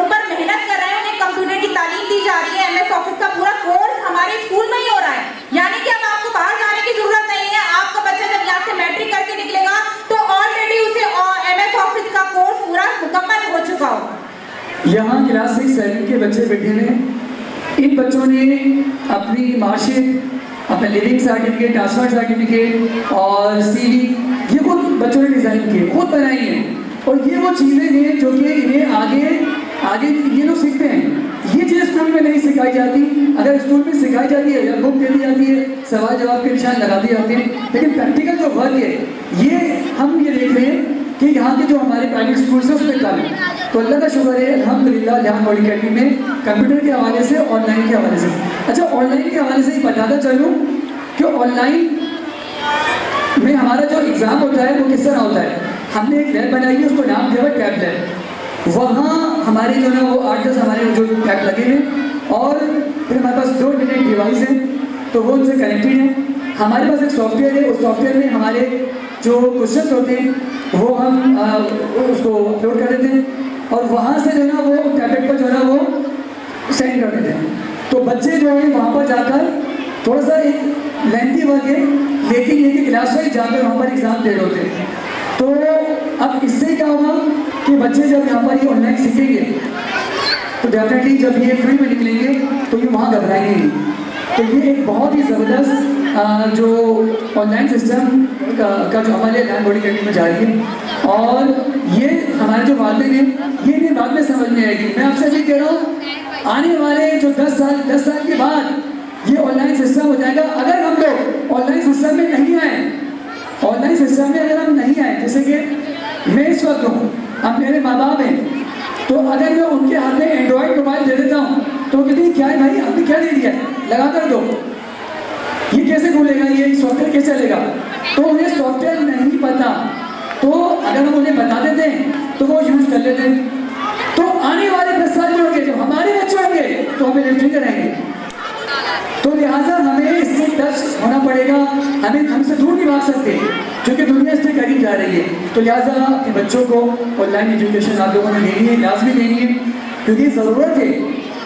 उन पर मेहनत कर रहे हैं, उन्हें कंप्यूटर की तालीम दी जा रही है। MS ऑफिस का पूरा कोर्स हमारे स्कूल में ही हो रहा है, यानी कि अब आपको बाहर जाने की जरूरत नहीं है। आपका बच्चा जब यहाँ से मैट्रिक करके निकलेगा तो ऑलरेडी उसे MS ऑफिस का कोर्स पूरा मुकम्मल हो चुका होगा। यहाँ क्लास 6 7 के बच्चे बैठे हैं। इन बच्चों ने अपनी मार्कशीट, अपना लिविंग सर्टिफिकेट, ट्रांसफर सर्टिफिकेट और CV ये खुद बच्चों ने डिज़ाइन किए, खुद बनाई हैं। और ये वो चीज़ें हैं जो कि इन्हें आगे ये लोग सीखते हैं। ये चीज़ स्कूल में नहीं सिखाई जाती। अगर स्कूल में सिखाई जाती है या बुक दे दी जाती है, सवाल जवाब के निशान लगा दिए जाते हैं, लेकिन प्रैक्टिकल जो वर्क है ये हम ये देख रहे हैं कि यहाँ के जो हमारे प्राइवेट स्कूल है उसमें कम है। तो अल्लाह का शुक्र है अल्हम्दुलिल्लाह जहाँ मॉडल अकेडमी में कंप्यूटर के हवाले से, ऑनलाइन के हवाले से। अच्छा, ऑनलाइन के हवाले से ही बताता चलूँ कि ऑनलाइन में हमारा जो एग्ज़ाम होता है वो किस तरह होता है। हमने एक लैब बनाई है, उसको नाम दिया हुआ टैब लैब। वहाँ हमारे जो ना वो 8-10 हमारे जो टैब लगे हैं और फिर हमारे पास 2 इंटरनेट डिवाइस हैं, तो वो उनसे कनेक्टेड हैं। हमारे पास एक सॉफ्टवेयर है, उस सॉफ्टवेयर में हमारे जो क्वेश्चंस होते हैं वो हम उसको अपलोड कर देते हैं और वहाँ से जो है ना वो टैबलेट पर जो है ना वो सेंड कर देते हैं। तो बच्चे जो हैं वहाँ पर जाकर थोड़ा सा एक लेंथी वर्क है, लेकिन ये कि क्लास वाइज जाकर वहाँ पर एग्ज़ाम दे रहे होते हैं। तो अब इससे क्या होगा कि बच्चे जब यहाँ पर ये ऑनलाइन सीखेंगे तो डेफिनेटली जब ये फ्री में निकलेंगे तो ये वहाँ घबराएंगे नहीं। तो ये एक बहुत ही ज़बरदस्त जो ऑनलाइन सिस्टम का जो अमल है लैंड बॉडी अकेडमी में जारी है और ये हमारे जो वालिदैन हैं ये इन्हें बाद में समझ में आएगी। मैं आपसे ये कह रहा हूँ आने वाले जो 10 साल के बाद ये ऑनलाइन सिस्टम हो जाएगा। अगर हम लोग ऑनलाइन सिस्टम में नहीं आए, ऑनलाइन सिस्टम में अगर हम नहीं आए, जैसे कि मैं इस वक्त हूँ, अब मेरे माँ बाप हैं, तो अगर मैं उनके हाथ में एंड्रॉयड मोबाइल दे देता हूँ तो कहते हैं क्या है भाई आपने क्या दे दिया, लगा कर दो, ये कैसे खुलेगा, ये सॉफ्टवेयर कैसे चलेगा। तो उन्हें सॉफ्टवेयर नहीं पता, तो अगर हम उन्हें बता देते हैं तो वो यूज़ कर लेते हैं। तो आने वाले 10 साल जो होंगे, जब हमारे बच्चे होंगे तो हम इलेक्ट्रिक रहेंगे। तो लिहाजा हमें इससे टच होना पड़ेगा, हमें हमसे दूर नहीं भाग सकते क्योंकि दुनिया इससे करीब जा रही है। तो लिहाजा अपने बच्चों को ऑनलाइन एजुकेशन आप लोगों ने देनी है, लाजमी देनी है, क्योंकि ज़रूरत है,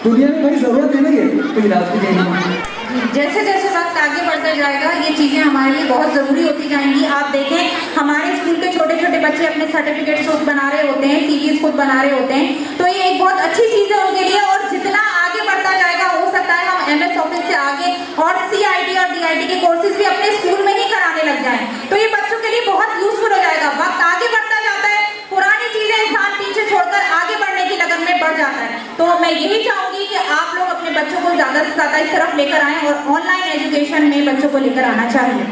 दुनिया में भाई ज़रूरत है, नहीं है तो लाजमी देनी है। जैसे जैसे वक्त आगे बढ़ता जाएगा ये चीज़ें हमारे लिए बहुत ज़रूरी होती जाएंगी। आप देखें हमारे स्कूल के छोटे छोटे बच्चे अपने सर्टिफिकेट्स खुद बना रहे होते हैं, CVs खुद बना रहे होते हैं, तो ये एक बहुत अच्छी चीज़ है उनके लिए। और जितना आगे बढ़ता जाएगा हो सकता है हम MS ऑफिस से आगे और CIT और DIT के कोर्सेज भी अपने स्कूल में ही कराने लग जाएं, तो ये बच्चों के लिए बहुत यूजफुल हो जाएगा। वक्त आगे बढ़ता जाता है, पुरानी चीज़ें इंसान पीछे छोड़कर आगे बढ़ने की लगन में बढ़ जाता है। तो मैं यही चाहूँगी कि आप लोग अपने बच्चों को ज़्यादा से ज़्यादा इस तरफ लेकर आएँ और ऑनलाइन एजुकेशन में बच्चों को लेकर आना चाहिए।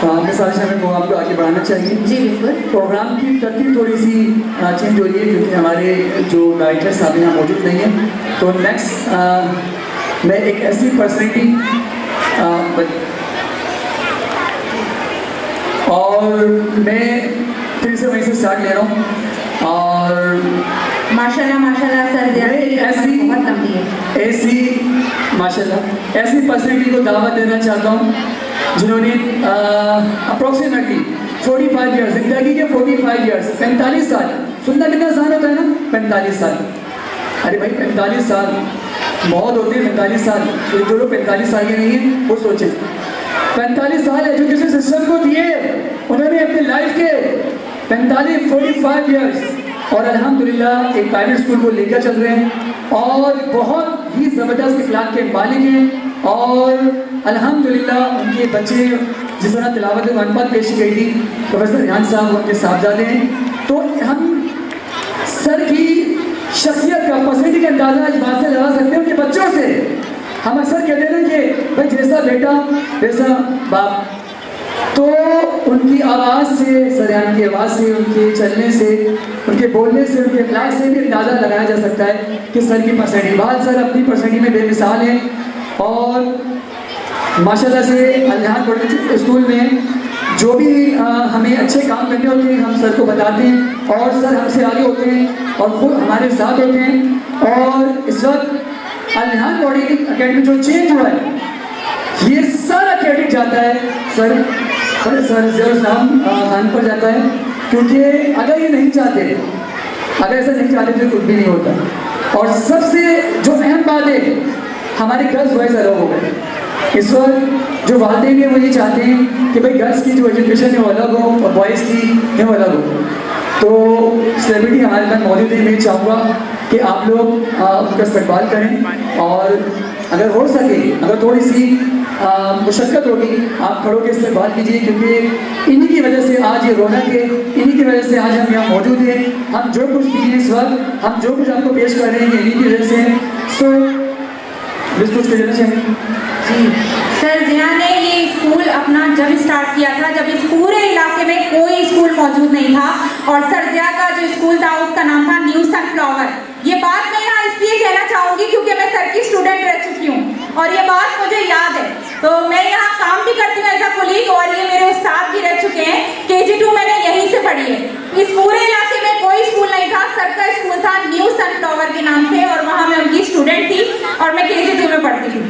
आपके साथ समय को आपको आगे बढ़ाना चाहिए। जी बिल्कुल। प्रोग्राम की तरतीब थोड़ी सी चेंज हो रही है क्योंकि हमारे जो डायरेक्टर साहब यहाँ मौजूद नहीं हैं। तो नेक्स्ट मैं एक ऐसी पर्सनैलिटी और मैं फिर से वहीं से स्टार्ट ले रहा हूँ और माशाल्लाह सर ऐसी बहुत लंबी है, ऐसी माशाल्लाह ऐसी पर्सनैलिटी को दावत देना चाहता हूँ जिन्होंने अप्रोक्सीमेटली 45 ईयर्स, जिंदगी के 45 ईयर्स, 45 साल, सुनना कितना आसान होता है ना, 45 साल। अरे भाई 45 साल बहुत होते हैं, 45 साल, तो जो लोग 45 साल के नहीं हैं वो सोचें। 45 साल एजुकेशन सिस्टम को दिए उन्होंने अपने लाइफ के 45 ईयर्स और अल्हम्दुलिल्लाह एक प्राइवेट स्कूल को लेकर चल रहे हैं और बहुत ही ज़बरदस्त इखलाक के मालिक हैं और अल्हम्दुलिल्लाह उनके बच्चे जिस तरह तिलावत मनपत पेश की गई थी प्रोफेसर रिहान साहब उनके साहबजादे हैं। तो हम सर की शख्सियत का पर्सनैलिटी का अंदाज़ा इस बात से लगा सकते हैं कि बच्चों से हम अक्सर कहते हैं कि भाई जैसा बेटा वैसा बाप, तो उनकी आवाज़ से, सरियान की आवाज़ से, उनके चलने से, उनके बोलने से, उनके इखलाक से भी अंदाज़ा लगाया जा सकता है कि सर की पर्सनैलिटी। बाल सर अपनी पर्सनैलिटी में बेमिसाल हैं और माशाल्लाह से अल्लाह स्कूल में जो भी हमें अच्छे काम करने होते हैं हम सर को बताते हैं और सर हमसे आगे होते हैं और खुद हमारे साथ होते हैं। और इस वक्त अल-निहाल बॉडी अकेडमी जो चेंज हुआ है ये सारा क्रेडिट जाता है सर ज़ियाउल खान पर जाता है, क्योंकि अगर ये नहीं चाहते, अगर ऐसा नहीं चाहते तो कुछ भी नहीं होता। और सबसे जो अहम बात है हमारे गर्ल्स बॉयज़ अलग हो गए। इस वक्त जो वालिदैन हैं वो ये चाहते हैं कि भाई गर्ल्स की जो एजुकेशन है वो अलग हो और बॉयज़ की है वो अलग हो। तो सेलिब्रिटी हमारे पास मौजूद है, मैं चाहूँगा कि आप लोग उनका इस्तकबाल करें और अगर हो सके, अगर थोड़ी सी मुशक्क़त होगी आप खड़ों के इस्तेमाल कीजिए, क्योंकि इन्हीं की वजह से आज ये रौनक है, इन्हीं की वजह से आज हम यहाँ मौजूद हैं। हम जो कुछ भी इस वक्त हम जो कुछ आपको पेश कर रहे हैं इन्हीं की वजह से। सो कुछ कहना चाहिए जी, सर जिया ने ये स्कूल अपना जब स्टार्ट किया था, जब इस पूरे इलाके में कोई स्कूल मौजूद नहीं था और सर जिया का जो स्कूल था उसका नाम था न्यू सनफ्लावर। ये बात मैं यहाँ इसलिए कहना चाहूँगी क्योंकि मैं सर की स्टूडेंट रह चुकी हूँ और ये बात मुझे याद है। तो मैं यहाँ काम भी करती हूँ एज अ कोलीग और ये मेरे उस्ताद भी रह चुके हैं। KG2 मैंने यहीं से पढ़ी है। इस पूरे इलाके में कोई स्कूल नहीं था, सर का स्कूल था न्यू सनफ्लावर के नाम से और वहाँ मैं उनकी स्टूडेंट थी और मैं KG2 में पढ़ती थी।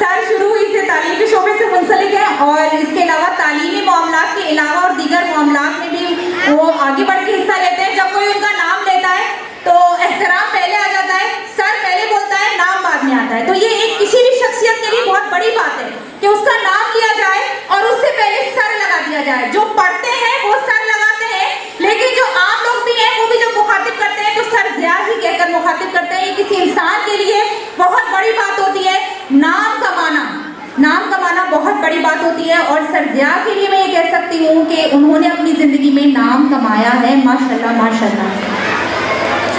सर शुरू हुई से तालीम के शोबे से मुंसलिक है और इसके अलावा तालीमी मामलात के अलावा और दीगर मामलात में भी वो आगे बढ़ के हिस्सा लेते हैं। जब कोई उनका नाम लेता है तो एहतराम पहले आ जाता है, सर पहले बोलता है, नाम बाद में आता है। तो ये एक किसी भी शख्सियत के लिए बहुत बड़ी बात है कि उसका नाम लिया जाए और उससे पहले सर लगा दिया जाए। जो पढ़ते हैं वो सर लगाते हैं, लेकिन जो आम लोग भी हैं वो भी जब मुखातिब करते हैं तो सर जिया ही कहकर मुखातिब करते हैं। ये किसी इंसान के लिए बहुत बड़ी बात होती है। नाम कमाना बहुत बड़ी बात होती है और सर जिया के लिए मैं ये कह सकती हूँ कि उन्होंने अपनी ज़िंदगी में नाम कमाया है। माशाल्लाह माशाल्लाह।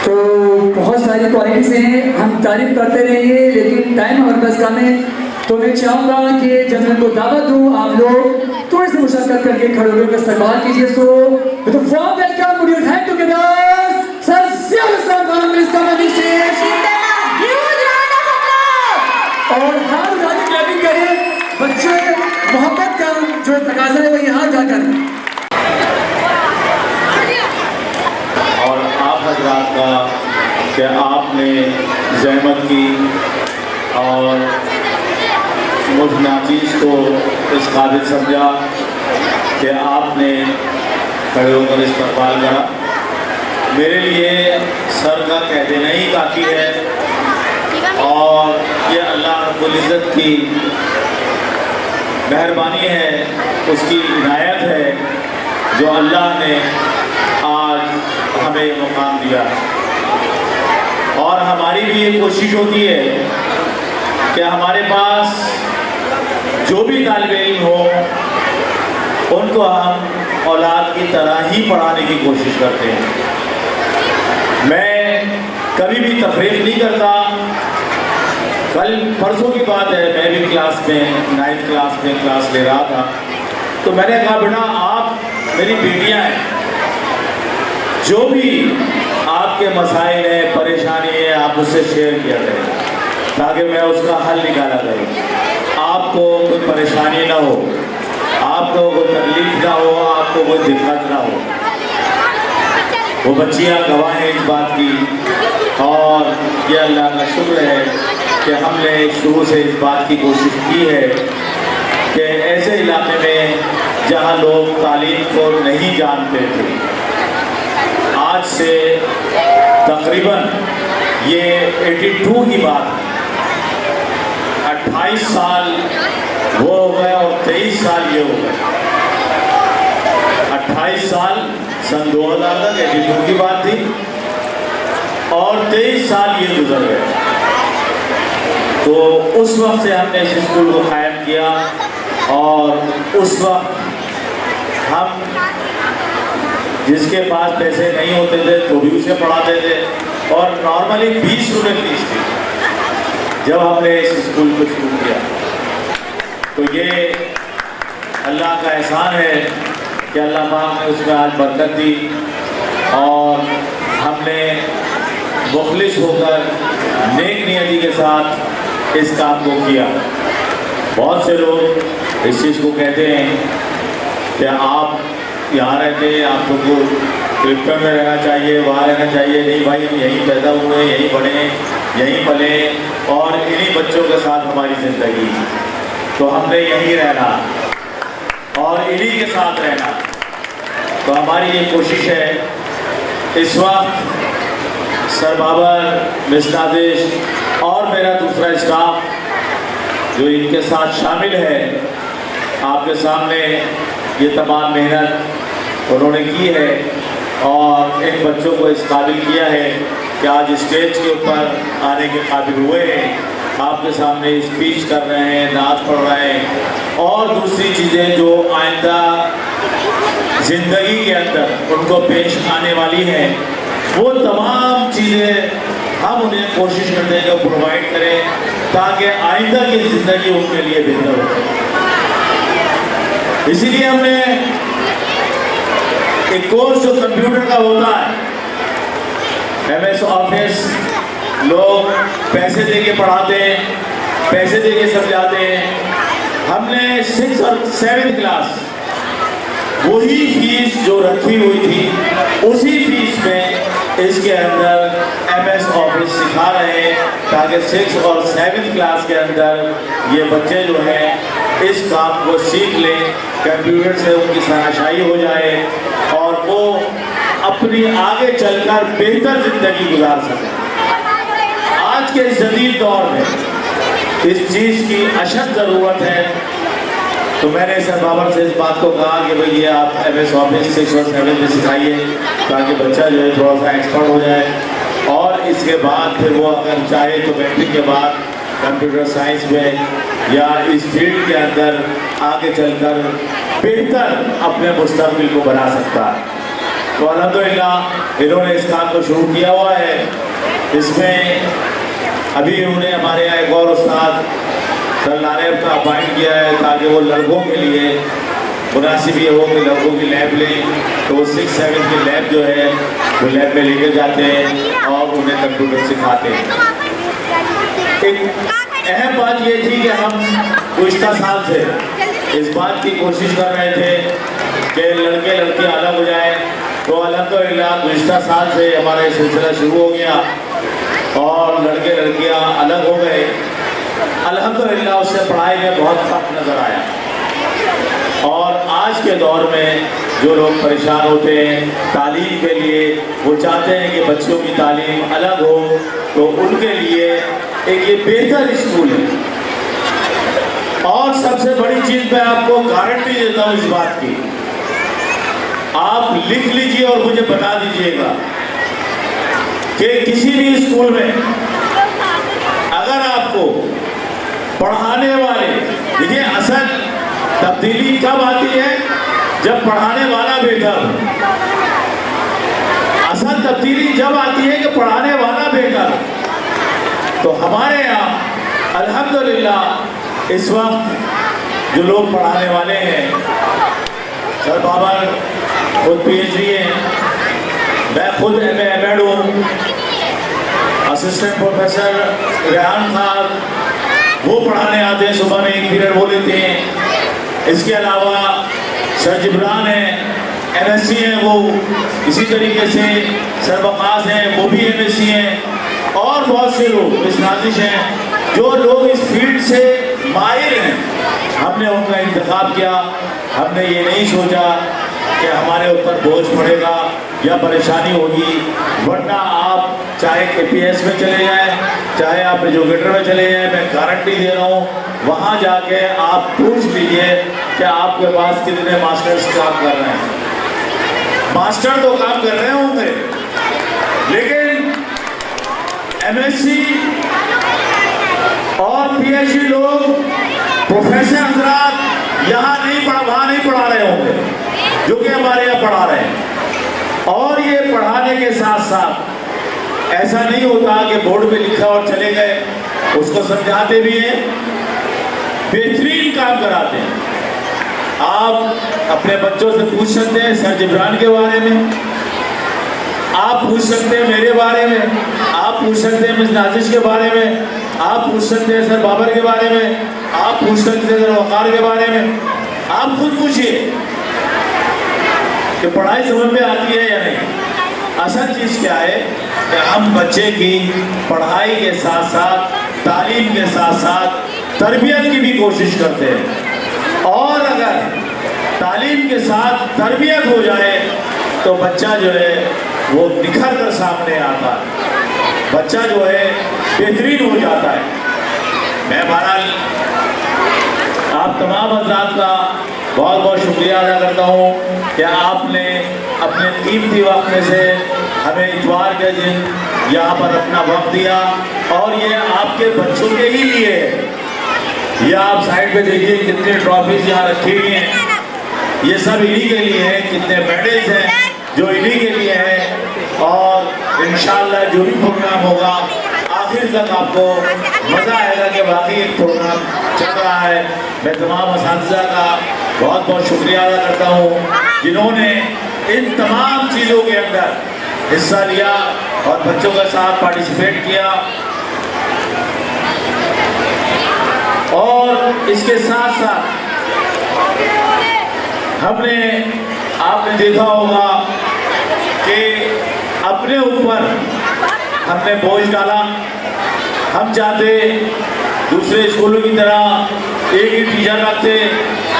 तो बहुत सारी क्वालिटीज़ हैं, हम तारीफ करते रहेंगे लेकिन टाइम हमारे पास कम है। तो मैं चाहूँगा कि जब मैं उनको दावत दूँ आप लोग थोड़ी सी मुशक्कत करके खड़े होकर इस्तेमाल कीजिए। So with a warm welcome would you hand together sir Ziaul Khan minister of state और हाथ उठाकर क्लैपिंग करें। बच्चे मोहब्बत का जो तकाजा है वो यहाँ जाकर और आप हजरात का कि आपने जहमत की और मुझ नाचीज़ को इस काबिल समझा कि आपने खड़े होकर इस्तकबाल करा। मेरे लिए सर का कह देना ही काफ़ी है और ये अल्लाह रब्बुल इज़्ज़त की मेहरबानी है, उसकी इनायत है जो अल्लाह ने आज हमें मुकाम दिया। और हमारी भी ये कोशिश होती है कि हमारे पास जो भी तालिब इल्म हो उनको हम औलाद की तरह ही पढ़ाने की कोशिश करते हैं। मैं कभी भी तफरीक नहीं करता। कल परसों की बात है, मैं भी क्लास में 9th क्लास में क्लास ले रहा था तो मैंने कहा बेटा आप मेरी बेटियां हैं, जो भी आपके मसाइल हैं परेशानी है आप उससे शेयर किया करें ताकि मैं उसका हल निकाला करूँ। आपको कोई परेशानी ना हो, आपको कोई तकलीफ ना हो, आपको कोई दिक्कत ना हो। वो बच्चियाँ गवाह हैं इस बात की और ये अल्लाह का शुक्र है कि हमने शुरू से इस बात की कोशिश की है कि ऐसे इलाके में जहाँ लोग तालीम को नहीं जानते थे, आज से तकरीबन ये 82 की बात है, 28 साल वो हो गए और 23 साल ये हो गए। 28 साल सन 2000 तक 82 की बात थी और 23 साल ये गुजर गए। तो उस वक्त से हमने इस स्कूल को कायम किया और उस वक्त हम जिसके पास पैसे नहीं होते थे तो भी उसे पढ़ाते थे और नॉर्मली 20 रुपये फीस थी जब हमने इस स्कूल को शुरू किया। तो ये अल्लाह का एहसान है कि अल्लाह पाक ने उसमें आज बरकत दी और हमने मुखलिस होकर नेक नियति के साथ इस काम को किया। बहुत से लोग इस चीज़ को कहते हैं कि आप यहाँ रहते हैं, आप लोगों को क्लिफ्टन में रहना चाहिए, वहाँ रहना चाहिए। नहीं भाई, हम यहीं पैदा हुए, यहीं बढ़े, यहीं पले और इन्हीं बच्चों के साथ हमारी ज़िंदगी, तो हमने यहीं रहना और इन्हीं के साथ रहना। तो हमारी ये कोशिश है। इस वक्त सर बाबर, मिस नाज़िश और मेरा दूसरा स्टाफ जो इनके साथ शामिल है, आपके सामने ये तमाम मेहनत उन्होंने की है और इन बच्चों को इस काबिल किया है कि आज स्टेज के ऊपर आने के काबिल हुए हैं। आपके सामने स्पीच कर रहे हैं, नात पढ़ रहे हैं और दूसरी चीज़ें जो आइंदा ज़िंदगी के अंदर उनको पेश आने वाली हैं, वो तमाम चीज़ें हम उन्हें कोशिश करते हैं कि प्रोवाइड करें ताकि आइंदा की ज़िंदगी उनके लिए बेहतर हो। इसीलिए हमने एक कोर्स जो कंप्यूटर का होता है, MS ऑफिस, लोग पैसे दे के पढ़ाते हैं, पैसे दे के समझाते हैं। हमने 6 और 7 क्लास वही फीस जो रखी हुई थी उसी फीस में इसके अंदर MS ऑफिस सिखा रहे हैं ताकि 6 और 7 क्लास के अंदर ये बच्चे जो हैं इस काम को सीख लें, कंप्यूटर से उनकी शनाख्त हो जाए और वो अपनी आगे चलकर बेहतर ज़िंदगी गुजार सकें। आज के इस जदीद दौर में इस चीज़ की अशद ज़रूरत है। तो मैंने सर बाबर से इस बात को कहा कि भाई ये आप MS ऑफिस 6 और 7 में सिखाइए ताकि बच्चा जो है थोड़ा सा एक्सपर्ट हो जाए और इसके बाद फिर वो अगर चाहे तो मैट्रिक के बाद कंप्यूटर साइंस में या इस फील्ड के अंदर आगे चलकर बेहतर अपने मुस्तकबिल को बना सकता है। तो अल्हम्दुलिल्लाह इन्होंने इस काम को शुरू किया हुआ है। इसमें अभी उन्होंने हमारे यहाँ एक और उस्ताद सर नारेब का अपॉइंट किया है ताकि वो लड़कों के लिए मुनासिब ये हो कि लड़कों की लैब लें। तो वो 6-7 की लैब जो है वो लैब में लेके जाते हैं और उन्हें कंप्यूटर सिखाते हैं। एक अहम बात ये थी कि हम गुज़िश्ता साल से इस बात की कोशिश कर रहे थे कि लड़के लड़कियाँ अलग हो जाएं। तो अल्हम्दुलिल्लाह गुज़िश्ता साल से हमारा ये सिलसिला शुरू हो गया और लड़के लड़कियाँ अलग हो गए। अल्हम्दुलिल्लाह उससे पढ़ाई में बहुत फ़र्क नज़र आया और आज के दौर में जो लोग परेशान होते हैं तालीम के लिए, वो चाहते हैं कि बच्चों की तालीम अलग हो, तो उनके लिए एक ये बेहतर स्कूल है। और सबसे बड़ी चीज़ मैं आपको गारंटी देता हूँ इस बात की, आप लिख लीजिए और मुझे बता दीजिएगा कि किसी भी स्कूल में अगर आपको पढ़ाने वाले, देखिए असल तब्दीली कब आती है जब पढ़ाने वाला बेहतर हो। असल तब्दीली जब आती है कि पढ़ाने वाला बेहतर हो। तो हमारे यहाँ अल्हम्दुलिल्लाह इस वक्त जो लोग पढ़ाने वाले हैं, सर बाबर खुद PhD हैं, मैं खुद MA हूँ, असिस्टेंट प्रोफेसर रेहान खान वो पढ़ाने आते हैं, सुबह में एक पीरियड वो लेते हैं। इसके अलावा सर जिब्रान हैं, MSc हैं वो, इसी तरीके से सर वकास हैं वो भी MSc हैं और बहुत से लोग मिस नाज़िश हैं जो लोग इस फील्ड से माहिर हैं। हमने उनका इंतखाब किया। हमने ये नहीं सोचा कि हमारे ऊपर बोझ पड़ेगा या परेशानी होगी, वरना आप चाहे KPS में चले जाएं, चाहे आप एजुकेटर में चले जाएं, मैं गारंटी दे रहा हूँ वहाँ जाके आप पूछ लीजिए कि आपके पास कितने मास्टर्स काम कर रहे हैं। मास्टर तो काम कर रहे होंगे, लेकिन MSc और PhD लोग, प्रोफेसर हजरात यहाँ वहाँ नहीं पढ़ा रहे होंगे जो कि हमारे यहाँ पढ़ा रहे हैं। और ये पढ़ाने के साथ साथ ऐसा नहीं होता कि बोर्ड पे लिखा और चले गए, उसको समझाते भी हैं, बेहतरीन काम कराते हैं। आप अपने बच्चों से पूछ सकते हैं सर जिब्रान के बारे में, आप पूछ सकते हैं मेरे बारे में, आप पूछ सकते हैं मिस नाज़िश के बारे में, आप पूछ सकते हैं सर बाबर के बारे में, आप पूछ सकते हैं सर वक़ार के बारे में। आप खुद पूछिए कि पढ़ाई समझ में आती है या नहीं। असल चीज़ क्या है कि हम बच्चे की पढ़ाई के साथ साथ, तालीम के साथ साथ तरबियत की भी कोशिश करते हैं, और अगर तालीम के साथ तरबियत हो जाए तो बच्चा जो है वो निखर कर सामने आता है, बच्चा जो है बेहतरीन हो जाता है। मैं बहरहाल आप तमाम हज़रात का बहुत बहुत शुक्रिया अदा करता हूँ कि आपने अपने कीमती वक्त में से हमें इतवार के दिन यहाँ पर अपना वक्त दिया, और ये आपके बच्चों के ही लिए है। ये आप साइड पे देखिए कितने ट्रॉफीज यहाँ रखी हुई हैं, ये सब इन्हीं के लिए हैं। कितने मेडल्स हैं जो इन्हीं के लिए हैं, और इंशाअल्लाह जो भी प्रोग्राम होगा आखिर तक आपको मज़ा आएगा कि वाकई एक प्रोग्राम चल रहा है। मैं तमाम असातिज़ा का बहुत बहुत शुक्रिया अदा करता हूँ जिन्होंने इन तमाम चीज़ों के अंदर हिस्सा लिया और बच्चों के साथ पार्टिसिपेट किया। और इसके साथ साथ आपने देखा होगा कि अपने ऊपर हमने बोझ डाला। हम चाहते दूसरे स्कूलों की तरह एक ही टीचर रखते,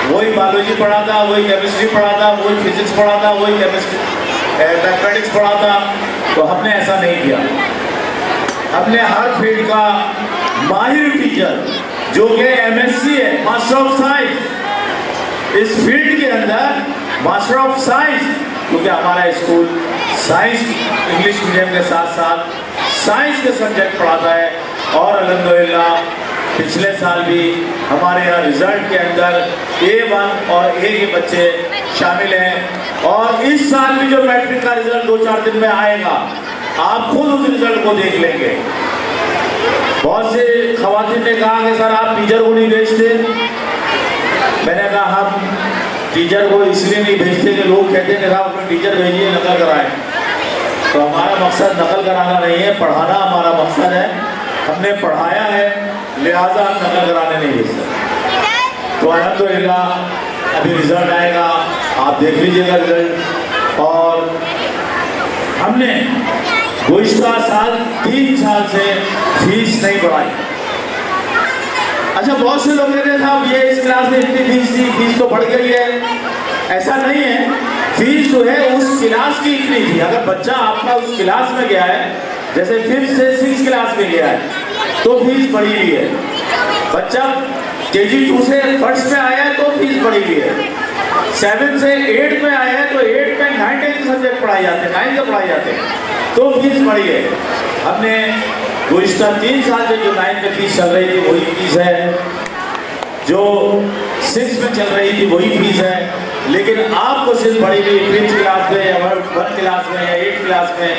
वही बायोलॉजी पढ़ाता, वही केमिस्ट्री पढ़ाता, वही फिजिक्स पढ़ाता, वही मैथमेटिक्स पढ़ाता, तो हमने ऐसा नहीं किया। हमने हर फील्ड का माहिर टीचर जो कि MSc है, मास्टर ऑफ साइंस, इस फील्ड के अंदर मास्टर ऑफ साइंस, क्योंकि हमारा स्कूल साइंस इंग्लिश मीडियम के साथ साथ साइंस के सब्जेक्ट पढ़ाता है। और अल्हम्दुलिल्लाह पिछले साल भी हमारे यहाँ रिजल्ट के अंदर A1 और A के बच्चे शामिल हैं, और इस साल भी जो मैट्रिक का रिजल्ट 2-4 दिन में आएगा, आप खुद उस रिजल्ट को देख लेंगे। बहुत से खवातीन ने कहा कि सर आप टीचर को नहीं भेजते। मैंने कहा हम टीचर को इसलिए नहीं भेजते कि लोग कहते हैं कि साहब अपने टीचर भेजिए नकल कराएं, तो हमारा मकसद नकल कराना नहीं है, पढ़ाना हमारा मकसद है। हमने पढ़ाया है, लिहाजा हम नकल कराने नहीं भेज सकते। तो अल्हम्दुलिल्लाह अभी रिजल्ट आएगा, आप देख लीजिएगा रिजल्ट। और हमने गुज़िश्ता साल 3 साल से फीस नहीं बढ़ाई। अच्छा, बहुत से लोग कहते हैं साहब ये इस क्लास में इतनी फीस थी, फीस तो बढ़ गई है। ऐसा नहीं है, फीस जो है उस क्लास की इतनी थी। अगर बच्चा आपका उस क्लास में गया है, जैसे 5th से 6th क्लास में गया है, तो फीस बढ़ी हुई है। बच्चा KG 2 से 1st में आया है तो फीस बढ़ी हुई है। 7 से 8 में आया है तो 8 में 9 10 सब्जेक्ट पढ़ाए जाते हैं, 9 के पढ़ाए जाते हैं, तो फीस बढ़ी है। हमने गुज़िश्ता 3 साल से जो 9 में फीस चल रही थी वही फीस है, जो 6 में चल रही थी वही फीस है, लेकिन आपको सिर्फ बढ़ी हुई 5th क्लास में या 1 क्लास में या 8th क्लास में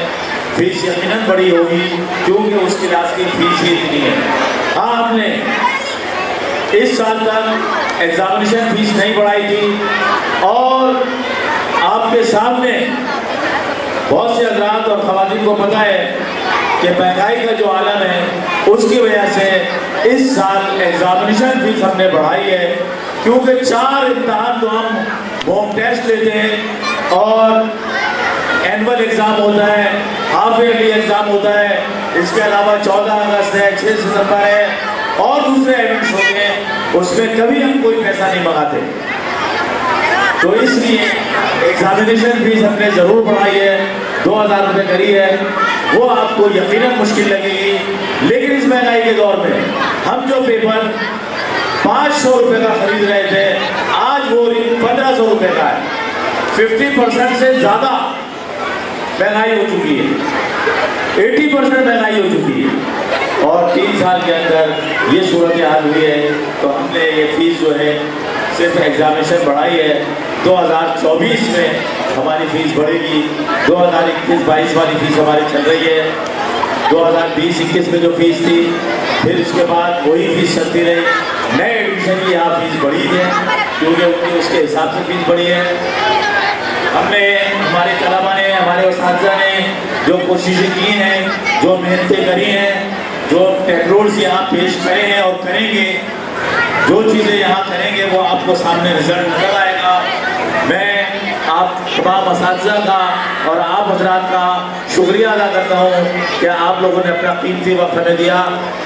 फीस यकीनन बड़ी होगी, क्योंकि उस क्लास की फीस ही इतनी है। हाँ, हमने इस साल तक एग्जामिनेशन फीस नहीं बढ़ाई थी, और आपके सामने बहुत से हज़रात और ख़वातीन को पता है कि महंगाई का जो आलम है उसकी वजह से इस साल एग्जामिनेशन फीस हमने बढ़ाई है, क्योंकि 4 इम्तहान तो हम मॉक टेस्ट लेते हैं, और एनुअल एग्ज़ाम होता है, हाफ ईयरली एग्ज़ाम होता है, इसके अलावा 14 अगस्त है, 6 सितंबर है, और दूसरे इवेंट्स होते हैं, उसमें कभी हम कोई पैसा नहीं मंगाते। तो इसलिए एग्जामिनेशन फीस हमने ज़रूर बढ़ाई है, 2000 रुपये करी है। वो आपको यकीनन मुश्किल लगेगी, लेकिन इस महंगाई के दौर में हम जो पेपर 500 रुपये का खरीद रहे थे, आज वो 1500 रुपये का है। 50% से ज़्यादा महंगाई हो चुकी है, 80% महंगाई हो चुकी है, और 3 साल के अंदर ये सूरत हाल हुई है। तो हमने ये फीस जो है सिर्फ एग्जामिनेशन बढ़ाई है। 2024 में हमारी फीस बढ़ेगी, 2021-22 वाली फीस हमारी चल रही है, 2020-21 में जो फीस थी, फिर उसके बाद वही फीस चलती रही। नए एडमिशन की यहाँ फीस बढ़ी है, क्योंकि उनकी उसके हिसाब से फीस बढ़ी है। हमने, हमारे तलबा ने, हमारे उस्ताद ने जो कोशिशें की हैं, जो मेहनतें करी हैं, जो टेक्नोलॉजी यहाँ पेश करे हैं और करेंगे, जो चीज़ें यहाँ करेंगे वो आपको सामने रिजल्ट नजर आएगा। मैं आप तमाम असातिज़ा का और आप हजरात का शुक्रिया अदा करता हूँ कि आप लोगों ने अपना कीमती वक्त हमें दिया।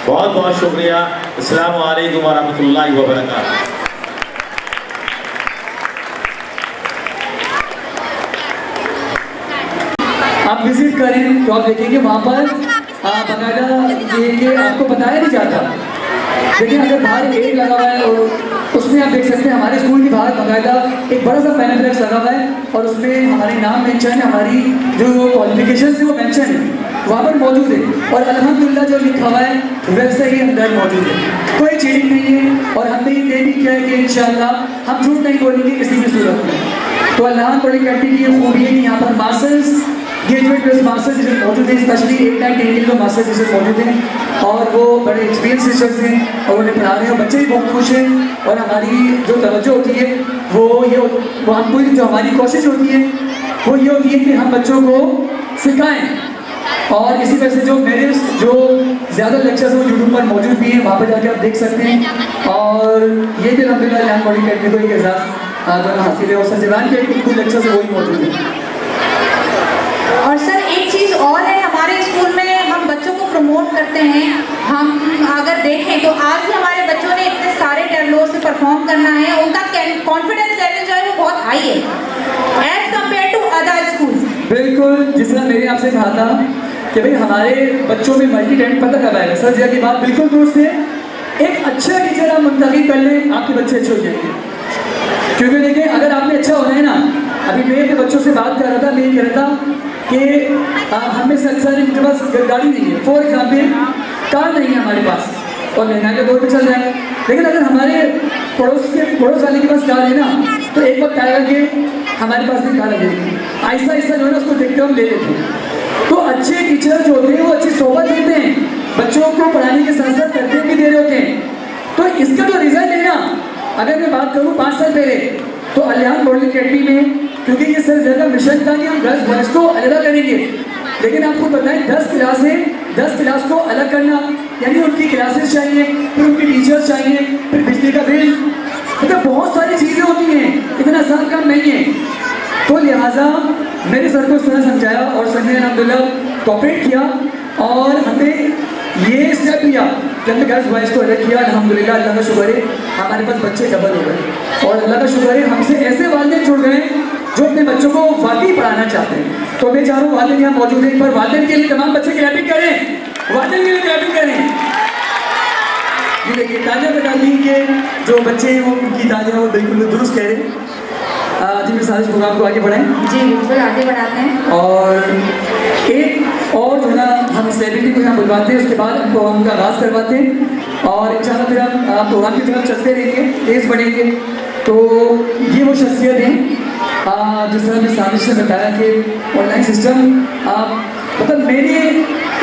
बहुत बहुत शुक्रिया। अस्सलामु अलैकुम व रहमतुल्लाहि व बरकातहू। आप विजिट करें तो आप देखेंगे वहाँ पर बाकायदा ये आपको बताया नहीं जाता। देखिए अगर बाहर गेट लगा हुआ है और उसमें आप देख सकते हैं हमारे स्कूल के बाहर बाकायदा एक बड़ा सा पैम्फलेट लगा हुआ है और उसमें हमारे नाम मेंशन है, हमारी जो क्वालिफिकेशन है वो मेंशन है, वहाँ पर मौजूद है। और अल्हम्दुलिल्लाह जो लिखा हुआ है वैसे ही अंदर मौजूद है, कोई चीटिंग नहीं है। और हमने ये भी किया है कि इंशाअल्लाह हम झूठ नहीं बोलेंगे किसी भी सूरत में। तो अल्लाह पॉलिटेक्निक की ये खूबी है कि यहाँ पर masters graduate plus master division मौजूद है, स्पेशली 8 9 10 के लिए मास्टर डिवीजन मौजूद हैं और वो बड़े एक्सपीरियंस टीचर्स हैं और उन्हें पढ़ा रहे हैं और बच्चे भी बहुत खुश हैं। और हमारी जो तवज्जो होती है वो हम पूरी जो हमारी कोशिश होती है वो ये होती है कि हम बच्चों को सिखाएं। और इसी वजह से जो मेरे जो ज़्यादा लेक्चर्स हैं वो यूट्यूब पर मौजूद भी हैं, वहाँ पर जाकर आप देख सकते हैं। और ये भी अल्हम्दुलिल्लाह यहाँ पॉलिटेक्निक को एक एजाज़ जो हासिल है और सजवान के कुछ लेक्चर्स वही मौजूद हैं। और सर एक चीज़ और है, हमारे स्कूल में हम बच्चों को प्रमोट करते हैं। हम अगर देखें तो आज भी हमारे बच्चों ने इतने सारे टैबलों से परफॉर्म करना है, उनका कॉन्फिडेंस लेवल जो है वो बहुत हाई है as compare to other schools. बिल्कुल, जिस तरह मैंने आपसे कहा था कि भाई हमारे बच्चों में मल्टी टैलेंट पता कब आएगा, सर जी की बात बिल्कुल दुरुस्त है। एक अच्छा टीचर आप मुंतखब कर लें, आपके बच्चे अच्छे हो जाएंगे। क्योंकि देखिए अगर आपने अच्छा होना है ना, अभी मैं अपने बच्चों से बात कर रहा था, मैं कह रहा था कि हमें संसार के पास गाड़ी नहीं है, फॉर एग्जाम्पल कार नहीं है हमारे पास और महंगाई का दौर पे चल रहा है। लेकिन अगर हमारे पड़ोस वाले के पास कार है ना, तो एक वक्त आएगा कि हमारे पास भी कार लगेगी। ऐसा ऐसा जो है ना उसको देखते हम ले लेते हैं। तो अच्छे टीचर जो होते हैं वो अच्छी सोबत देते हैं, बच्चों को पढ़ाने के साथ साथ करते भी दे रहे होते हैं। तो इसका जो रिजल्ट है ना, अगर मैं बात करूँ 5 साल पहले तो अलियान मॉडल अकेडमी में, क्योंकि ये सर ज़्यादा मिशन था कि हम गर्ल्स बॉयज़ को अलग करेंगे, लेकिन आपको पता है 10 क्लास को अलग करना, यानी उनकी क्लासेस चाहिए, फिर उनकी टीचर्स चाहिए, फिर बिजली का बिल, मतलब बहुत सारी चीज़ें होती हैं, इतना आसान काम नहीं है। तो लिहाजा मेरे सर को इस तरह समझाया और सर ने अल्हम्दुलिल्लाह कोऑपरेट किया और हमें ये स्टेप लिया कि हमने गर्ल्स बॉयज़ को अलग किया। अल्हम्दुलिल्लाह अल्लाह का शुक्र है हमारे पास बच्चे डबल हो गए और अल्लाह का शुक्र है हमसे ऐसे वालिदैन जुड़ गए जो अपने बच्चों को वाकई पढ़ाना चाहते हैं। तो मैं चाह रहा हूँ वालिदैन यहाँ मौजूद है, एक बार वालिदैन के लिए तमाम बच्चे क्लैपिंग करें, वालिदैन के लिए क्लैपिंग करें। ये देखिए ताजा बता दी कि जो बच्चे हैं वो उनकी ताजा वो बिल्कुल दुरुस्त कह रहे हैं। जी मैं सारे प्रोग्राम को आगे बढ़ाएं। जी बिल्कुल आगे बढ़ाते हैं। और एक और जो है ना हम सेलिब्रिटी को यहाँ बुलवाते हैं, उसके बाद हम प्रोग्राम का आगाज़ करवाते हैं और इंशाल्लाह फिर हम प्रोग्राम की तरफ चलते रहेंगे, तेज़ बढ़ेंगे। तो ये वो शख्सियत हैं जिस तरह मैं साजिश से बताया कि ऑनलाइन सिस्टम मतलब मैंने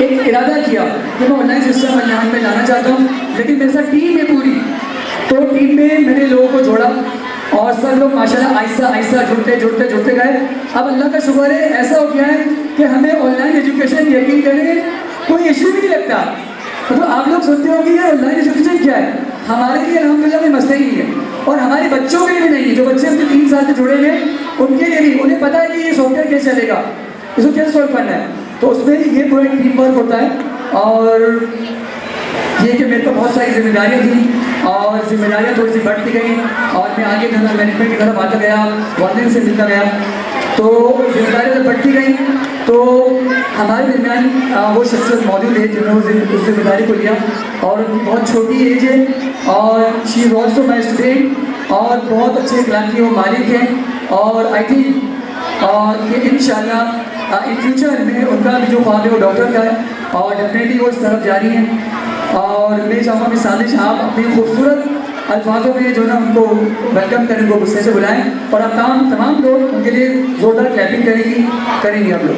एक इरादा किया कि मैं ऑनलाइन सिस्टम यहाँ पे लाना चाहता हूँ, लेकिन मेरे साथ टीम है पूरी। तो टीम में मैंने लोगों को जोड़ा और सब लोग माशाल्लाह आहिस्ता जुड़ते गए। अब अल्लाह का शुक्र है ऐसा हो गया है कि हमें ऑनलाइन एजुकेशन यकीन करें कोई इशू भी नहीं लगता। मतलब आप लोग सुनते होंगे ये ऑनलाइन एजुकेशन क्या है, हमारे लिए अल्हम्दुलिल्लाह में मसला ही नहीं है और हमारे बच्चों के लिए भी नहीं है। जो बच्चे अपने 3 साल से जुड़े हैं उनके लिए भी, उन्हें पता है कि ये सॉफ्टवेयर कैसे चलेगा, इसको कैसे सॉल्व करना है। तो उसमें ये पूरा टीम वर्क होता है और ये कि मेरे को बहुत सारी जिम्मेदारियाँ थी और जिम्मेदारियाँ थोड़ी सी बढ़ती गई और मैं आगे जो है मैनेजमेंट की तरफ आता गया, वालिदैन से मिलता गया, तो जिम्मेदारियाँ जब बढ़ती गई तो हमारे दरमियान वो शख्सियत मौजूद है जिन्होंने उस जिम्मेदारी को लिया और उनकी बहुत छोटी एज है और she is also my student और बहुत अच्छे इखलाक की वो मालिक हैं। और आई थिंक कि इंशाल्लाह इन फ्यूचर में उनका भी जो ख्वाब है वो डॉक्टर का है और डेफिनेटली वो इस तरफ जारी है। और मैं चाहूँगा कि साजिश आप अपने खूबसूरत अल्फाजों में जो ना उनको वेलकम करें, उनको गुस्से से बुलाएं और आप तमाम लोग उनके लिए ज़ोरदार क्लैपिंग करेंगे आप लोग।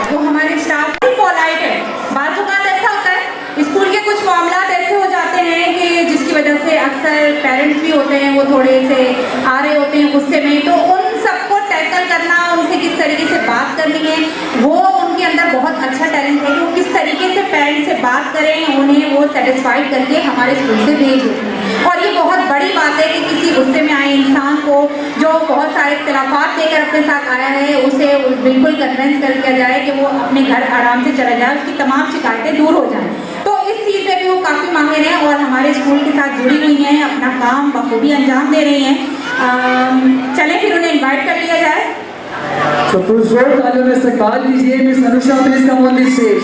तो हमारे स्टाफ भी पोलाइट है। बाज़ औक़ात ऐसा होता है स्कूल के कुछ मामलात ऐसे हो जाते हैं कि जिसकी वजह से अक्सर पेरेंट्स भी होते हैं वो थोड़े से आ रहे होते हैं गुस्से में, तो उन सबको टैकल करना, उनसे किस तरीके से बात करनी है, वो उनके अंदर बहुत अच्छा टैलेंट है कि वो किस तरीके से पेरेंट्स से बात करें, उन्हें वो सेटिस्फाइड करके हमारे स्कूल से भेज दें। और ये बहुत बड़ी बात है कि किसी गुस्से में आए इंसान को जो बहुत सारे इख्तिलाफात लेकर अपने साथ आया है उसे बिल्कुल कन्विंस कर दिया जाए कि वो अपने घर आराम से चला जाए, उसकी तमाम शिकायतें दूर हो जाएं। तो इस चीज़ में भी वो काफ़ी माहिर हैं और हमारे स्कूल के साथ जुड़ी हुई हैं, अपना काम बखूबी अंजाम दे रही हैं। चलें फिर उन्हें इन्वाइट कर लिया जाए। तो पुरजोर तालियों में इस्तकबाल कीजिए miss Anusha please come on the stage.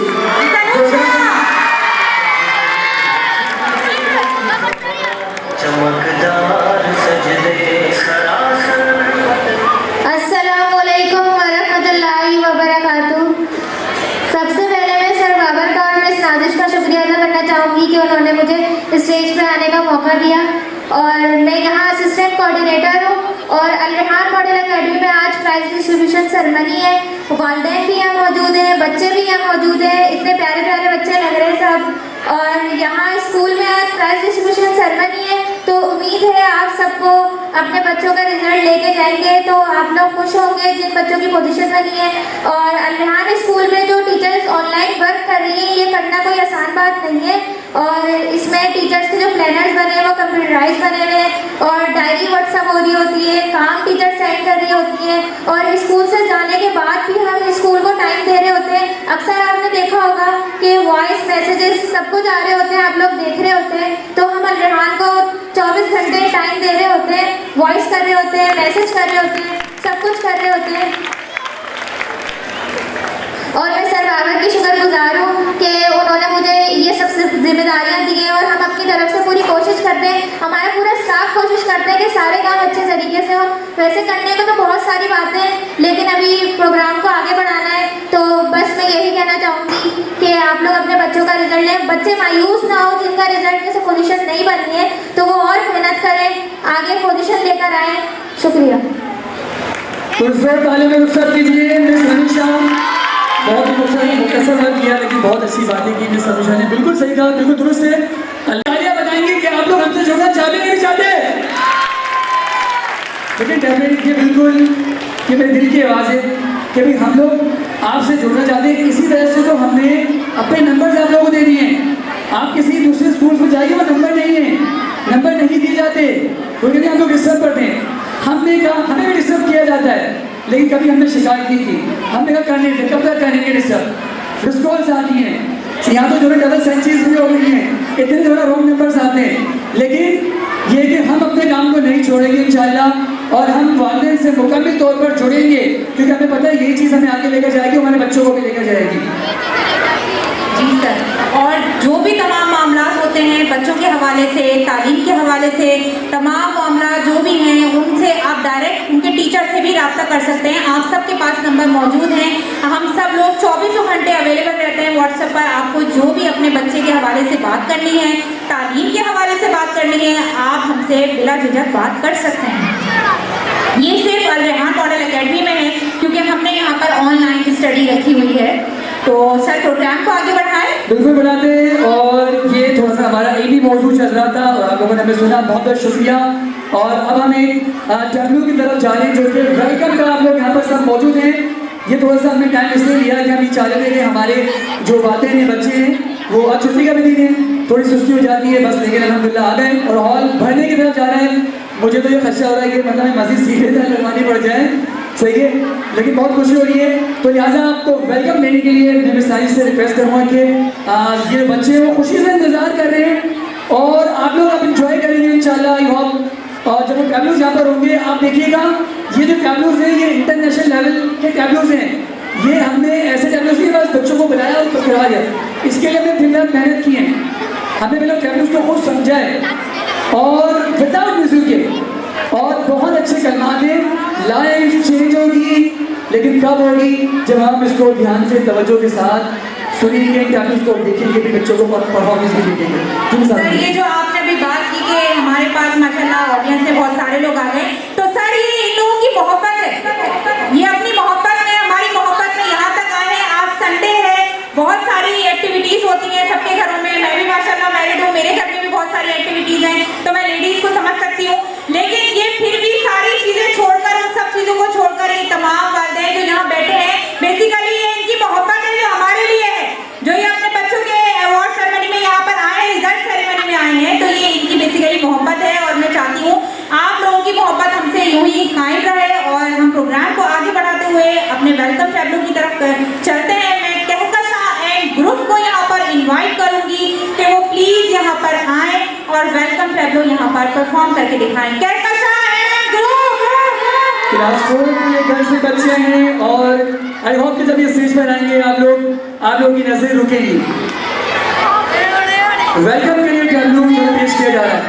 अस्सलामुअलैकुम वरहमतुल्लाहि वबरकातुहू। सबसे पहले मैं सर बाबर का और मिस नाजिश का शुक्रिया अदा करना चाहूँगी कि उन्होंने मुझे स्टेज पर आने का मौका दिया। और मैं यहाँ असिस्टेंट कोऑर्डिनेटर हूँ और अल रेहान मॉडल एकेडमी में आज प्राइज डिस्ट्रीब्यूशन सेरेमनी है। वालिदैन भी यहाँ मौजूद हैं, बच्चे भी यहाँ मौजूद हैं, इतने प्यारे प्यारे बच्चे लग रहे हैं सब। और यहाँ स्कूल में आज प्राइज डिस्ट्रीब्यूशन सेरेमनी है, तो उम्मीद है आप सबको अपने बच्चों का रिजल्ट लेके जाएंगे तो आप लोग खुश होंगे जिन बच्चों की पोजीशन बनी है। और अल रेहान स्कूल में जो टीचर्स ऑनलाइन वर्क कर रही हैं, ये करना कोई आसान बात नहीं है। और इसमें टीचर्स के जो प्लानर्स बने हैं वो कंप्यूटराइज बने हुए हैं और डायरी व्हाट्सअप हो रही होती है, काम टीचर सेंड कर रही होती है। और स्कूल से जाने के बाद भी हम स्कूल को टाइम दे रहे होते हैं। अक्सर आपने देखा होगा कि वॉइस मैसेजेस सब कुछ आ रहे होते हैं, आप लोग देख रहे होते हैं। तो हम अल रेहान को 24 घंटे टाइम दे रहे होते हैं, वॉइस कर रहे होते हैं, मैसेज कर रहे होते हैं, सब कुछ कर रहे होते हैं। और मैं सर बाबर की शुक्रगुजार हूँ कि उन्होंने मुझे ये सब जिम्मेदारियाँ दी हैं और हम अपनी तरफ से पूरी कोशिश करते हैं, हमारा पूरा स्टाफ कोशिश करते हैं कि सारे काम अच्छे तरीके से हो। वैसे करने को तो बहुत सारी बातें हैं, लेकिन अभी प्रोग्राम को आगे बढ़ाना है, तो बस मैं यही कहना चाहूँगी कि आप लोग अपने बच्चों का रिजल्ट लें। बच्चे मायूस ना हो, जिनका रिजल्ट में से पोजीशन नहीं बनी है तो वो और मेहनत करें, आगे पोजीशन लेकर आएँ। शुक्रिया। पुरजोर तालियों में रुखसत कीजिए मिस अनुषा। बहुत ही मुख्तसर वर्क किया, लेकिन बहुत अच्छी बातें की मिस अनुषा ने, बिल्कुल सही कहा, बिल्कुल दुरुस्त है। तालियां बताएंगे कि आप लोग हमसे जुड़ना चाहते हैं नहीं चाहते? लेकिन डेफिनेटली बिल्कुल कि मेरे दिल की आवाज़ है कि भाई हम लोग आपसे जुड़ना चाहते हैं। इसी तरह से तो हमने अपने नंबर्स आप लोगों को दे दिए हैं। आप किसी दूसरे स्कूल में जाइए, वो नंबर नहीं है, नंबर नहीं दिए जाते, वो कहते हैं हम लोग डिस्टर्ब करते हैं। हमने कहा हमें भी डिस्टर्ब किया जाता है, लेकिन कभी हमने शिकायत की थी, हमने कहा करने थे, कब तक करेंगे डिस्टर्ब। मिस कॉल्स आती हैं, यहाँ तो जो है डबल सेंचुरीज भी हो गई हैं, इतने जो है रॉन्ग नंबर्स आते हैं, लेकिन ये कि हम अपने काम को नहीं छोड़ेंगे इंशाल्लाह और हम वालिदैन से मुकम्मल तौर पर जुड़ेंगे, क्योंकि हमें पता है यही चीज़ हमें आगे लेकर जाएगी, हमारे बच्चों को भी लेकर जाएगी। जी सर, और जो भी तमाम मामला होते हैं बच्चों के हवाले से, तालीम के हवाले से, तमाम मामला जो भी हैं उनसे आप डायरेक्ट उनके टीचर से भी रब्ता कर सकते हैं। आप सबके पास नंबर मौजूद हैं, हम सब लोग 24 घंटे अवेलेबल रहते हैं व्हाट्सएप पर। आपको जो भी अपने बच्चे के हवाले से बात करनी है, तालीम के हवाले से बात करनी है, आप हमसे बिला झिझक बात कर सकते हैं। ये सिर्फ अल रेहान मॉडल एकेडमी में है, क्योंकि हमने यहाँ पर ऑनलाइन स्टडी रखी हुई है। तो सर प्रोग्राम को आगे बढ़ाएं। बिल्कुल बढ़ाते हैं, और ये थोड़ा सा हमारा एक मौजूद चल रहा था और आप लोगों ने हमें सुना, बहुत बहुत शुक्रिया। और अब हम एक टैब्लू की तरफ जा रहे हैं, जो कि वेलकम का आप लोग यहाँ पर सब मौजूद हैं। ये थोड़ा सा हमने टाइम इसलिए लिया कि हम ये चाह रहे थे कि हमारे जो बातें हैं बच्चे हैं वो आज छुट्टी का भी दिन है, थोड़ी सुस्ती हो जाती है बस, लेकिन अल्हम्दुलिल्लाह आ गए और हॉल भरने की तरफ जा रहे हैं। मुझे तो ये खदशा हो रहा है कि मतलब मैं मज़ीद सीटें लगवानी पड़ जाए, सही है, लेकिन बहुत खुशी हो रही है। तो लिहाजा आपको वेलकम देने के लिए मैं साइंस से रिक्वेस्ट करूँगा कि ये बच्चे वो खुशी से इंतज़ार कर रहे हैं और आप लोग अब इंजॉय करेंगे इंशाल्लाह आई होप। और जब वो टैबलूज़ यहाँ पर होंगे आप देखिएगा, ये जो टैबलूज़ हैं ये इंटरनेशनल लेवल के टैबलूज़ हैं। ये हमने ऐसे टैबलूज़ के पास बच्चों को बुलाया और करवा दिया, इसके लिए हमने दिन रात मेहनत की है। हमने पहले टैबलूज़ को खुद समझाए और विदाउट म्यूजिक के, और बहुत अच्छे कलमात हैं। लाइफ चेंज होगी, लेकिन कब होगी? जब हम इसको ध्यान से तवज्जो के साथ सुनेंगे, टैबलूज़ को देखेंगे, भी बच्चों को परफॉर्मेंस भी देखेंगे। सर ये जो आपने अभी बात की कि हमारे पास माशाल्लाह ऑडियंस में बहुत सारे लोग आ गए, तो सर ये इन लोगों की मोहब्बत है, ये अपनी मोहब्बत में, हमारी मोहब्बत में यहाँ तक आए हैं। आज संडे है, बहुत सारी एक्टिविटीज़ होती हैं सबके घरों में, मैं भी माशाल्लाह मैरिड हूँ, मेरे घर में भी बहुत सारी एक्टिविटीज़ हैं, तो मैं लेडीज़ को समझ सकती हूँ। लेकिन ये फिर भी सारी चीज़ें छोड़कर, उन सब चीज़ों को छोड़कर ये तमाम वालिदैन जो यहाँ बैठे हैं, बेसिकली ये इनकी मोहब्बत है जो हमारे लिए है, जो ये अपने बच्चों के अवार्ड सेरेमनी में यहाँ पर आए हैं, रिजल्ट सेरेमनी में आए हैं, तो ये इनकी बेसिकली मोहब्बत है। और मैं चाहती हूँ आप लोगों की मोहब्बत हम परफॉर्म करके दिखाएं। कहकशां ग्रुप क्लास 4 के घर से बच्चे हैं और आई होप कि जब ये स्टेज पर आएंगे आप लोग की नजर रुकेंगी। वेलकम करिए डब्लू जो पेश किया जा रहा है।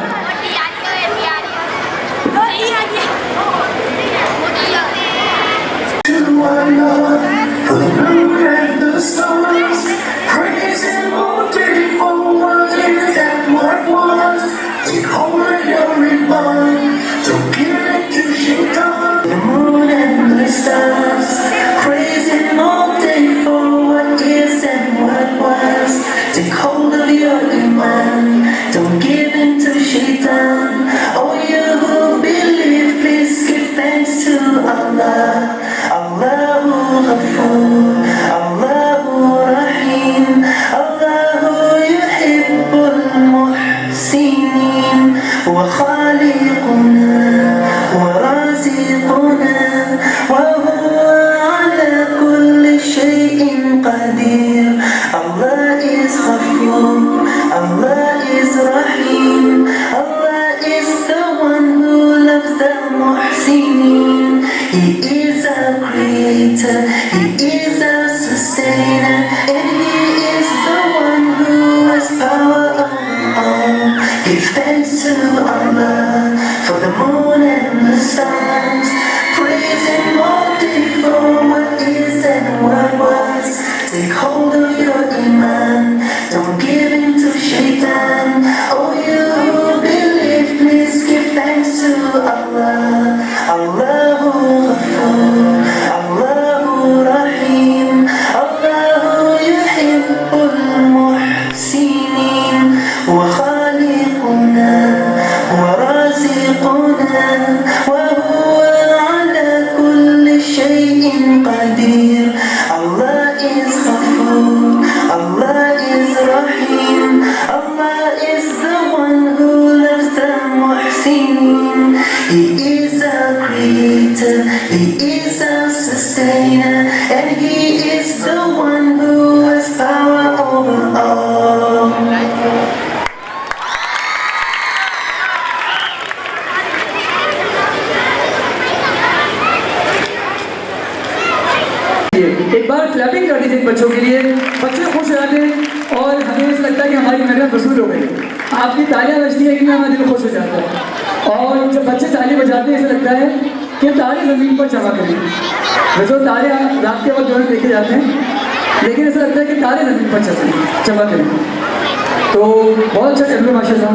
Take hold of your iman, don't give in to shaitan. Oh, you who believe, please give thanks to Allah. Allahu Ghafoor, Allahu Rahim, Allahu yuhibbul muhsinin, wa khaliquna, wa raziquna, wa huwa ala kulli shay'in qadir. Allah is Ghafoor, Allah is Rahim, Allah is the one who loves the Muhsinin. He is a creator, He is a sustainer, and He is the one who has power over all. Give thanks to Allah for the moon and the stars, praise Him all day for what is and what was. Take hold of your iman, don't give in to shaitan. Oh, you who believe, please give thanks to Allah. Allahu Ghafoor, Allahu Rahim, Allahu yuhibbul muhsinin, wa khaliquna, wa raziquna, wa huwa ala kulli shay'in qadir. Allah is Ghafoor, Allah is Rahim, Allah is the one who loves the Muhsinin. He is a creator, He is a sustainer, and He is the one who has power over all. एक बार clapping कर दीजिए बच्चों के लिए। बच्चे खुश रहते हैं और हमें ऐसा लगता है कि हमारी मेहनत वसूल हो गई। आपकी तालियां बजती है कि हमारा दिल खुश हो जाता है। और जब बच्चे ताली बजाते हैं ऐसा लगता है कि तारे ज़मीन पर चमक रही है। वैसे तारे रात के वक्त जो है देखे जाते हैं, लेकिन ऐसा लगता है कि तारे ज़मीन पर चमक रहे हैं। तो बहुत अच्छा टैबलो माशाल्लाह।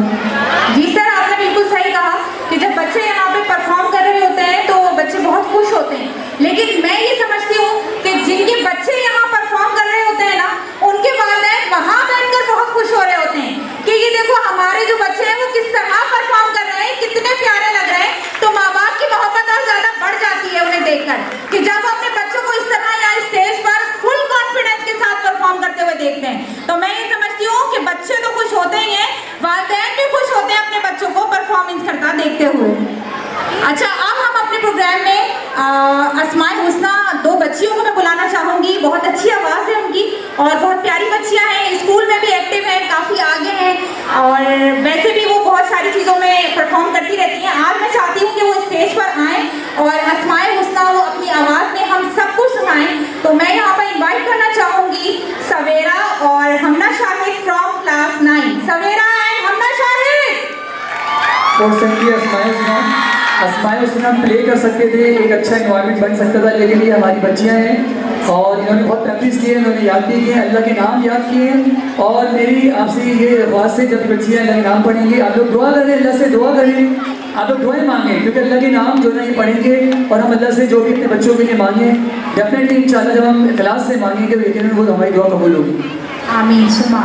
जी सर, आपने बिल्कुल सही कहा कि जब बच्चे यहाँ पे परफॉर्म कर रहे होते हैं तो बच्चे बहुत खुश होते हैं। लेकिन मैं ये समझती हूँ कि जिनके बच्चे यहाँ परफॉर्म कर रहे होते हैं ना, उनके वालिदैन वहाँ बैठकर बहुत खुश हो रहे होते हैं कि ये देखो हमारे जो बच्चे हैं वो किस तरह परफॉर्म कर रहे हैं, कितने प्यारे लग रहे हैं। तो माँ बाप की मोहब्बत और ज़्यादा बढ़ जाती है उन्हें देखकर कि जब अपने बच्चों को इस तरह यहाँ स्टेज पर फुल कॉन्फिडेंस के साथ परफॉर्म करते हुए देखते हैं। तो मैं ये समझती हूँ कि बच्चे तो खुश होते ही हैं, वालिदैन भी खुश होते हैं अपने बच्चों को परफॉर्मेंस करता देखते हुए। अच्छा, अब हम अपने प्रोग्राम में अस्माए हुस्ना, दो बच्चियों को मैं बुलाना चाहूँगी। बहुत अच्छी आवाज़ है उनकी और बहुत प्यारी बच्चियाँ हैं, स्कूल में भी एक्टिव हैं, काफ़ी आगे हैं और वैसे भी वो बहुत सारी चीज़ों में परफॉर्म करती रहती हैं। आज मैं चाहती हूँ कि वो स्टेज पर आएँ और अस्माए हुस्ना वो अपनी आवाज़ में हम सबको सुनाएं। तो मैं यहाँ पर इन्वाइट करना चाहूँगी सवेरा और Hamna Shahid from class 9। Savera and Hamna Shahid. और संगी अस्माए हुस्ना प्ले कर सकते थे, एक अच्छा इन्वायरमेंट बन सकता था, लेकिन ये हमारी बच्चियाँ हैं और इन्होंने बहुत प्रैक्टिस की है, इन्होंने याद भी किए, अल्लाह के नाम याद किए हैं। और मेरी आपसे ये आवाज़ से जब बच्चियाँ अल्लाह के नाम पढ़ेंगे, आप लोग दुआ करें, अल्लाह से दुआ करें, आप लोग दुआएं मांगें, क्योंकि अल्लाह के नाम जो ना ये पढ़ेंगे और हम अल्लाह से जो भी अपने बच्चों के लिए मांगे, डेफिनेटली इंशाल्लाह जब हम इखलास से मांगेंगे तो यकीनन वो हमारी दुआ कबूल होगी। आमीन सुमा।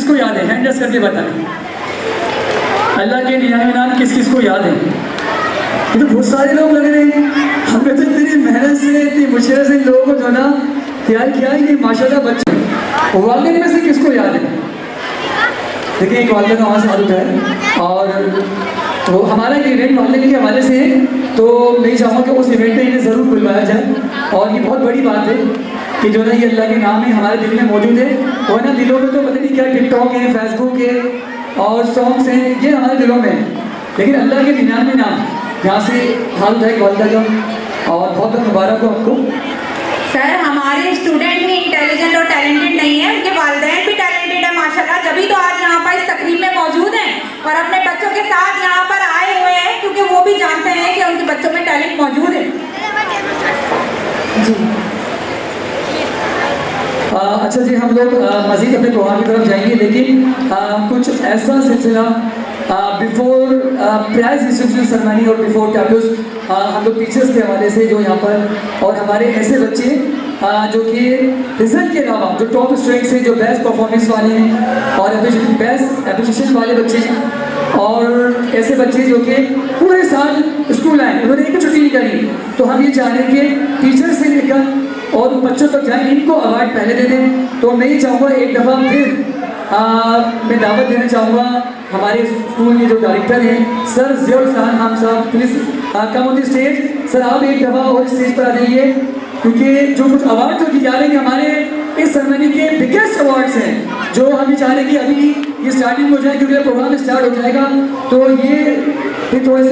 किसको याद है? हैंड रेस करके बताएं। अल्लाह के 99 नाम किस किस को याद है? ये तो बहुत सारे लोग लग रहे हैं। हमें तो इतनी मेहनत से, इतनी मुश्किल से इन लोगों को जो ना तैयार किया है, ये माशाल्लाह बच्चे। वालिदैन में से किसको याद है? देखिए एक वालिदैन का आवाज़ हाथ उठाए, और तो हमारा ये इवेंट वालिदैन के हवाले से है, तो मैं चाहूँगा कि उस इवेंट में इन्हें ज़रूर बुलवाया जाए। और ये बहुत बड़ी बात है कि जो ना ये अल्लाह के नाम है हमारे दिल में मौजूद है, और ना दिलों में तो पता नहीं क्या टिकटॉक है, फेसबुक है और सॉन्ग्स हैं, ये हमारे दिलों में है, लेकिन अल्लाह के 99 नाम यहाँ से हाल उठाए वालिदा का, और बहुत बहुत मुबारक हो आपको। सर हमारे स्टूडेंट ही इंटेलिजेंट और टैलेंटेड नहीं है, उनके वालिदैन भी टैलेंटेड है माशाल्लाह, जभी तो आज यहाँ पर इस तकरीब में मौजूद हैं और अपने बच्चों के साथ यहाँ पर आए हुए हैं, क्योंकि वो भी जानते हैं कि उनके बच्चों में टैलेंट मौजूद है। जी अच्छा जी, हम लोग मज़ीद अपने प्रोग्राम की तरफ जाएंगे, लेकिन कुछ ऐसा सिलसिला बिफोर प्राइज डिस्ट्रीब्यूशन सेरेमनी और बिफोर टैब्लूज हम लोग टीचर्स के हवाले से जो यहाँ पर, और हमारे ऐसे बच्चे जो कि रिजल्ट के अलावा जो टॉप स्टूडेंट्स हैं, जो बेस्ट परफॉर्मेंस वाले हैं और बेस्ट एप्रिशिएशन वाले बच्चे हैं, और ऐसे बच्चे जो कि पूरे साल स्कूल आए, उन्होंने एक छुट्टी नहीं करी, तो हम ये चाह रहे हैं कि टीचर से लेकर और बच्चों तक जाएं, इनको अवार्ड पहले दे दें। तो मैं ये चाहूँगा एक दफ़ा फिर मैं दावत देना चाहूँगा हमारे स्कूल के जो डायरेक्टर हैं सर ज़ियाउल इस्लाम खान साहब, please come on the stage. Sir आप एक दफ़ा और स्टेज पर आ जाइए, क्योंकि जो कुछ अवार्ड जो दिए जा रहे हैं हमारे इस सेरेमनी के बिगेस्ट अवार्ड्स हैं, जो हम ये चाह रहे हैं कि अभी ये स्टार्टिंग हो जाए, क्योंकि प्रोग्राम स्टार्ट हो जाएगा तो ये फिर थोड़े से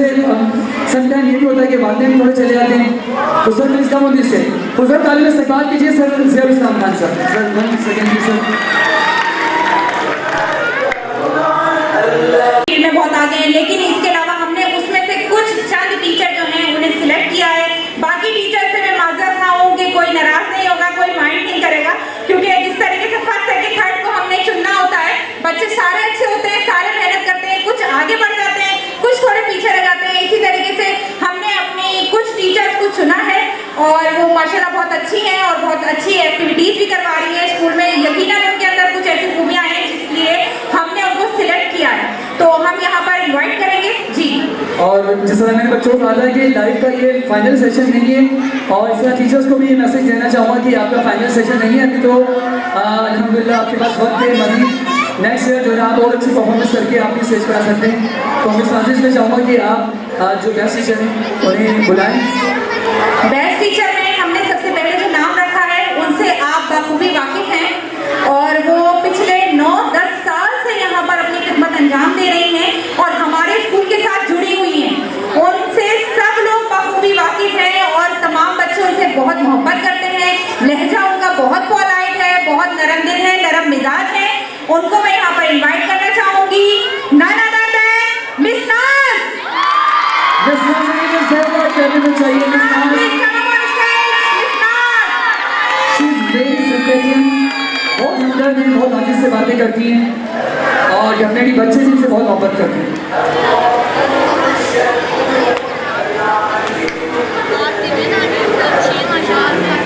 समटाइम ये भी होता है कि वालिदैन थोड़े चले जाते हैं। तो sir please come on the stage, हुज़ूर तालिब में इस्तक़बाल कीजिए sir Ziaul Islam Khan Sahab. Sir 1 second sir. में बहुत आगे हैं, लेकिन इसके अलावा हमने उसमें से कुछ चंद टीचर जो हैं उन्हें सिलेक्ट किया है। बाकी टीचर से मैं माजरत खाऊं कि कोई नाराज नहीं होगा, कोई माइंड नहीं करेगा, क्योंकि जिस तरीके से फर्स्ट सेकंड थर्ड को हमने चुनना होता है, बच्चे सारे अच्छे होते हैं, सारे मेहनत करते हैं, कुछ आगे बढ़ जाते हैं, कुछ थोड़े पीछे रह जाते हैं। इसी तरीके से हमने अपनी कुछ टीचर्स को चुना है और वो माशाल्लाह बहुत अच्छी हैं और बहुत अच्छी एक्टिविटीज भी करवा रही है स्कूल में। यकीनन उनके अंदर कुछ ऐसी खूबियाँ हैं जिसलिए हमने उनको सिलेक्ट किया है, तो हम यहाँ पर इन्वाइट करेंगे जी। और जिस तरह मैंने बच्चों को कहा था कि लाइव का ये फाइनल सेशन नहीं है, और इसका टीचर्स को भी ये मैसेज देना चाहूँगा कि आपका फाइनल सेशन नहीं है अभी, तो अल्हम्दुलिल्लाह आपके पास वक्त है, मज़ीद नेक्स्ट ईयर जो है आप और अच्छी परफॉर्मेंस करके आप स्टेज पर आ सकते हैं। तो मिस नाजिश में चाहूँगा कि आप जो बेस्ट टीचर हैं उन्हें बुलाएँ। बेस्ट टीचर में हमने सबसे पहले जो नाम रखा है उनसे आप बखूबी वाकिफ हैं, और वो पिछले 9-10 साल से यहाँ पर अपनी खिदमत अंजाम दे रही हैं और हमारे स्कूल के साथ जुड़ी हुई हैं। उनसे सब लोग बखूबी वाकिफ हैं और तमाम बच्चे उनसे बहुत मोहब्बत करते हैं। लहजा उनका बहुत पोलाइट है, बहुत नरम दिल है, नरम मिजाज है। उनको मैं यहाँ पर इन्वाइट करना चाहूँगी। नाना दादा मिस नाज, बहुत हमदर्द हैं, बहुत आजिज़ से बातें करती हैं और डेफिनेटली बच्चे जिनसे बहुत मोहब्बत करते हैं।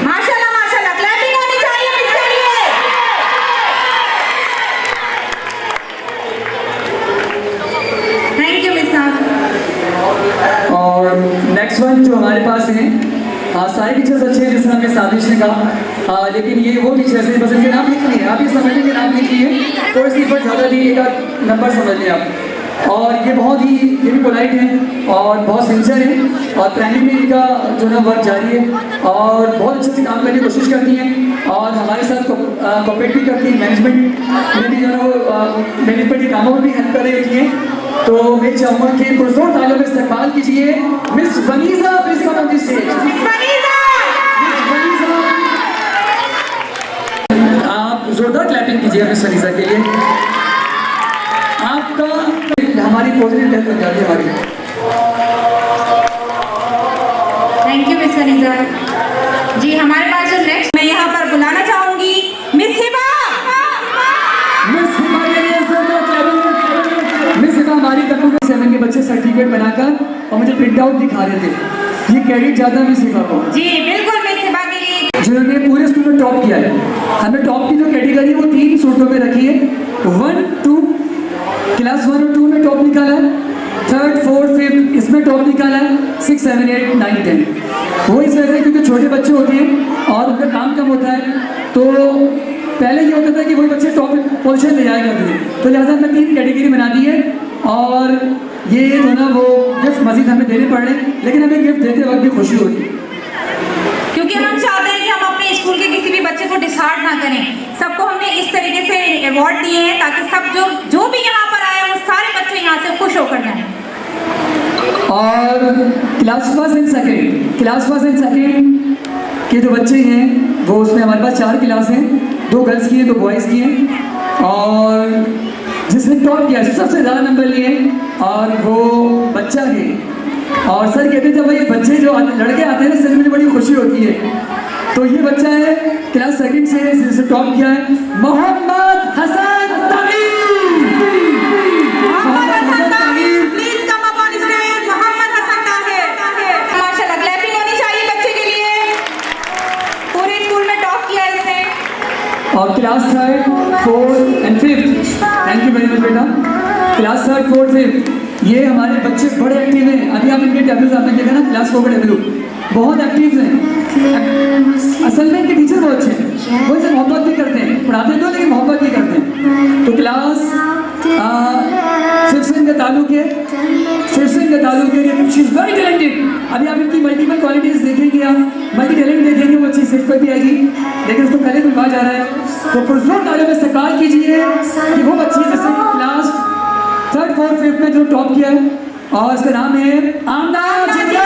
माशाल्लाह माशाल्लाह, क्लैपिंग होनी चाहिए इसके लिए। थैंक यू मिस नाज। और नेक्स्ट वन जो हमारे पास हैं, सारे टीचर्स अच्छे हैं जिस तरह हमें साजिश ने कहा, लेकिन ये वो टीचर्स हैं, बस इनके नाम लिख लिए, आप ये समझ लें कि नाम लिख लिए, तो इसकी पर ज़्यादा नहीं, एक आध नंबर समझ लें आप। और ये बहुत ही, ये भी पोलाइट हैं और बहुत सिंसियर हैं, और प्राइमरी में इनका जो है वर्क जारी है और बहुत अच्छे से काम करने की कोशिश करती हैं और हमारे साथ कोऑपरेट भी करती हैं, मैनेजमेंट में भी जो है मैनेजमेंट के कामों में भी हेल्प कर रही होती हैं। तो मैं चाहूँगा कि पुरजोर तालियों में इस्तकबाल कीजिए miss Vaneeza, please come on the stage. आप जोरदार क्लैपिंग कीजिए मिस वनीज़ा के लिए। आपका हमारी पॉजिटिव हेल्थ बन जाती है हमारी। थैंक यू मिस वनीज़ा जी। हमारे पास जो नेक्स्ट मैं यहाँ पर बुलाना चाहूँगी मिस हिबा। मिस हिबा हमारी कंप्यूटर 7 के बच्चे सर्टिफिकेट बनाकर और मुझे प्रिंट आउट दिखा रहे थे, ये क्रेडिट जाता है मिस हिबा को। जी बिल्कुल मिस हिबा के लिए, जिन्होंने पूरे स्कूल में टॉप किया है। हमने टॉप की जो कैटेगरी वो 3 सूटों में रखी है। 1 7, 8, 9, 10। वो इस वजह से क्योंकि छोटे बच्चे होते हैं और उनका काम कम होता है, तो पहले ये होता था कि वही बच्चे टॉप पोजीशन ले जाया करते थे, तो लिहाजा हमने 3 कैटेगरी बना दी है। और ये जो ना वो गिफ्ट मजीद हमें देने पड़ रहे हैं, लेकिन हमें गिफ्ट देते वक्त भी खुशी होती है, क्योंकि हम चाहते हैं कि हम अपने स्कूल के किसी भी बच्चे को डिसहार्ट ना करें। सबको हमने इस तरीके से अवार्ड दिए हैं ताकि सब जो भी यहाँ पर आए वो सारे बच्चे यहाँ से खुश होकर जाएं। और क्लास फर्स्ट एंड सेकेंड के जो बच्चे हैं वो उसमें हमारे पास 4 क्लास हैं, 2 गर्ल्स की हैं, 2 बॉयज़ की हैं। और जिसने टॉप किया सबसे ज़्यादा नंबर लिए और वो बच्चा है। और सर कहते हैं जब भाई बच्चे जो लड़के आते हैं सर मुझे बड़ी खुशी होती है। तो ये बच्चा है क्लास सेकंड से जिसने टॉप किया है, Mohammad Hasan Tahir. Please come up on stage, Mohammad Hasan Tahir. माशाल्लाह, क्लैपिंग होनी चाहिए बच्चे के लिए, पूरे स्कूल में टॉप किया इसने। और class 3rd, 4th and 5th, thank you very much बेटा। क्लास 3rd, 4th, 5th ये हमारे बच्चे बड़े एक्टिव हैं। अभी आप इनके टैबलेट्स आपने देखा ना, क्लास 4 का टैबलेट बहुत एक्टिव हैं। असल में इनके टीचर बहुत अच्छे हैं, वो इसे मोहब्बत भी करते हैं, पढ़ाते तो लेकिन मोहब्बत भी करते हैं। तो क्लास 5th से इनका ताल्लुक है, शी इज़ वेरी टैलेंटेड। अभी आप इनकी मल्टीपल क्वालिटीज़ देखेंगे, आप मल्टी टैलेंट देखेंगे, वो चीज़ सिर्फ पर भी आएगी, लेकिन उसको पहले बुलवाया जा रहा है। तो पुरजोर तालियों में इस्तकबाल कीजिए कि वो बच्ची जैसे क्लास 3rd, 4th, 5th में जो टॉप किया है और इसका नाम है आमना जिंदा।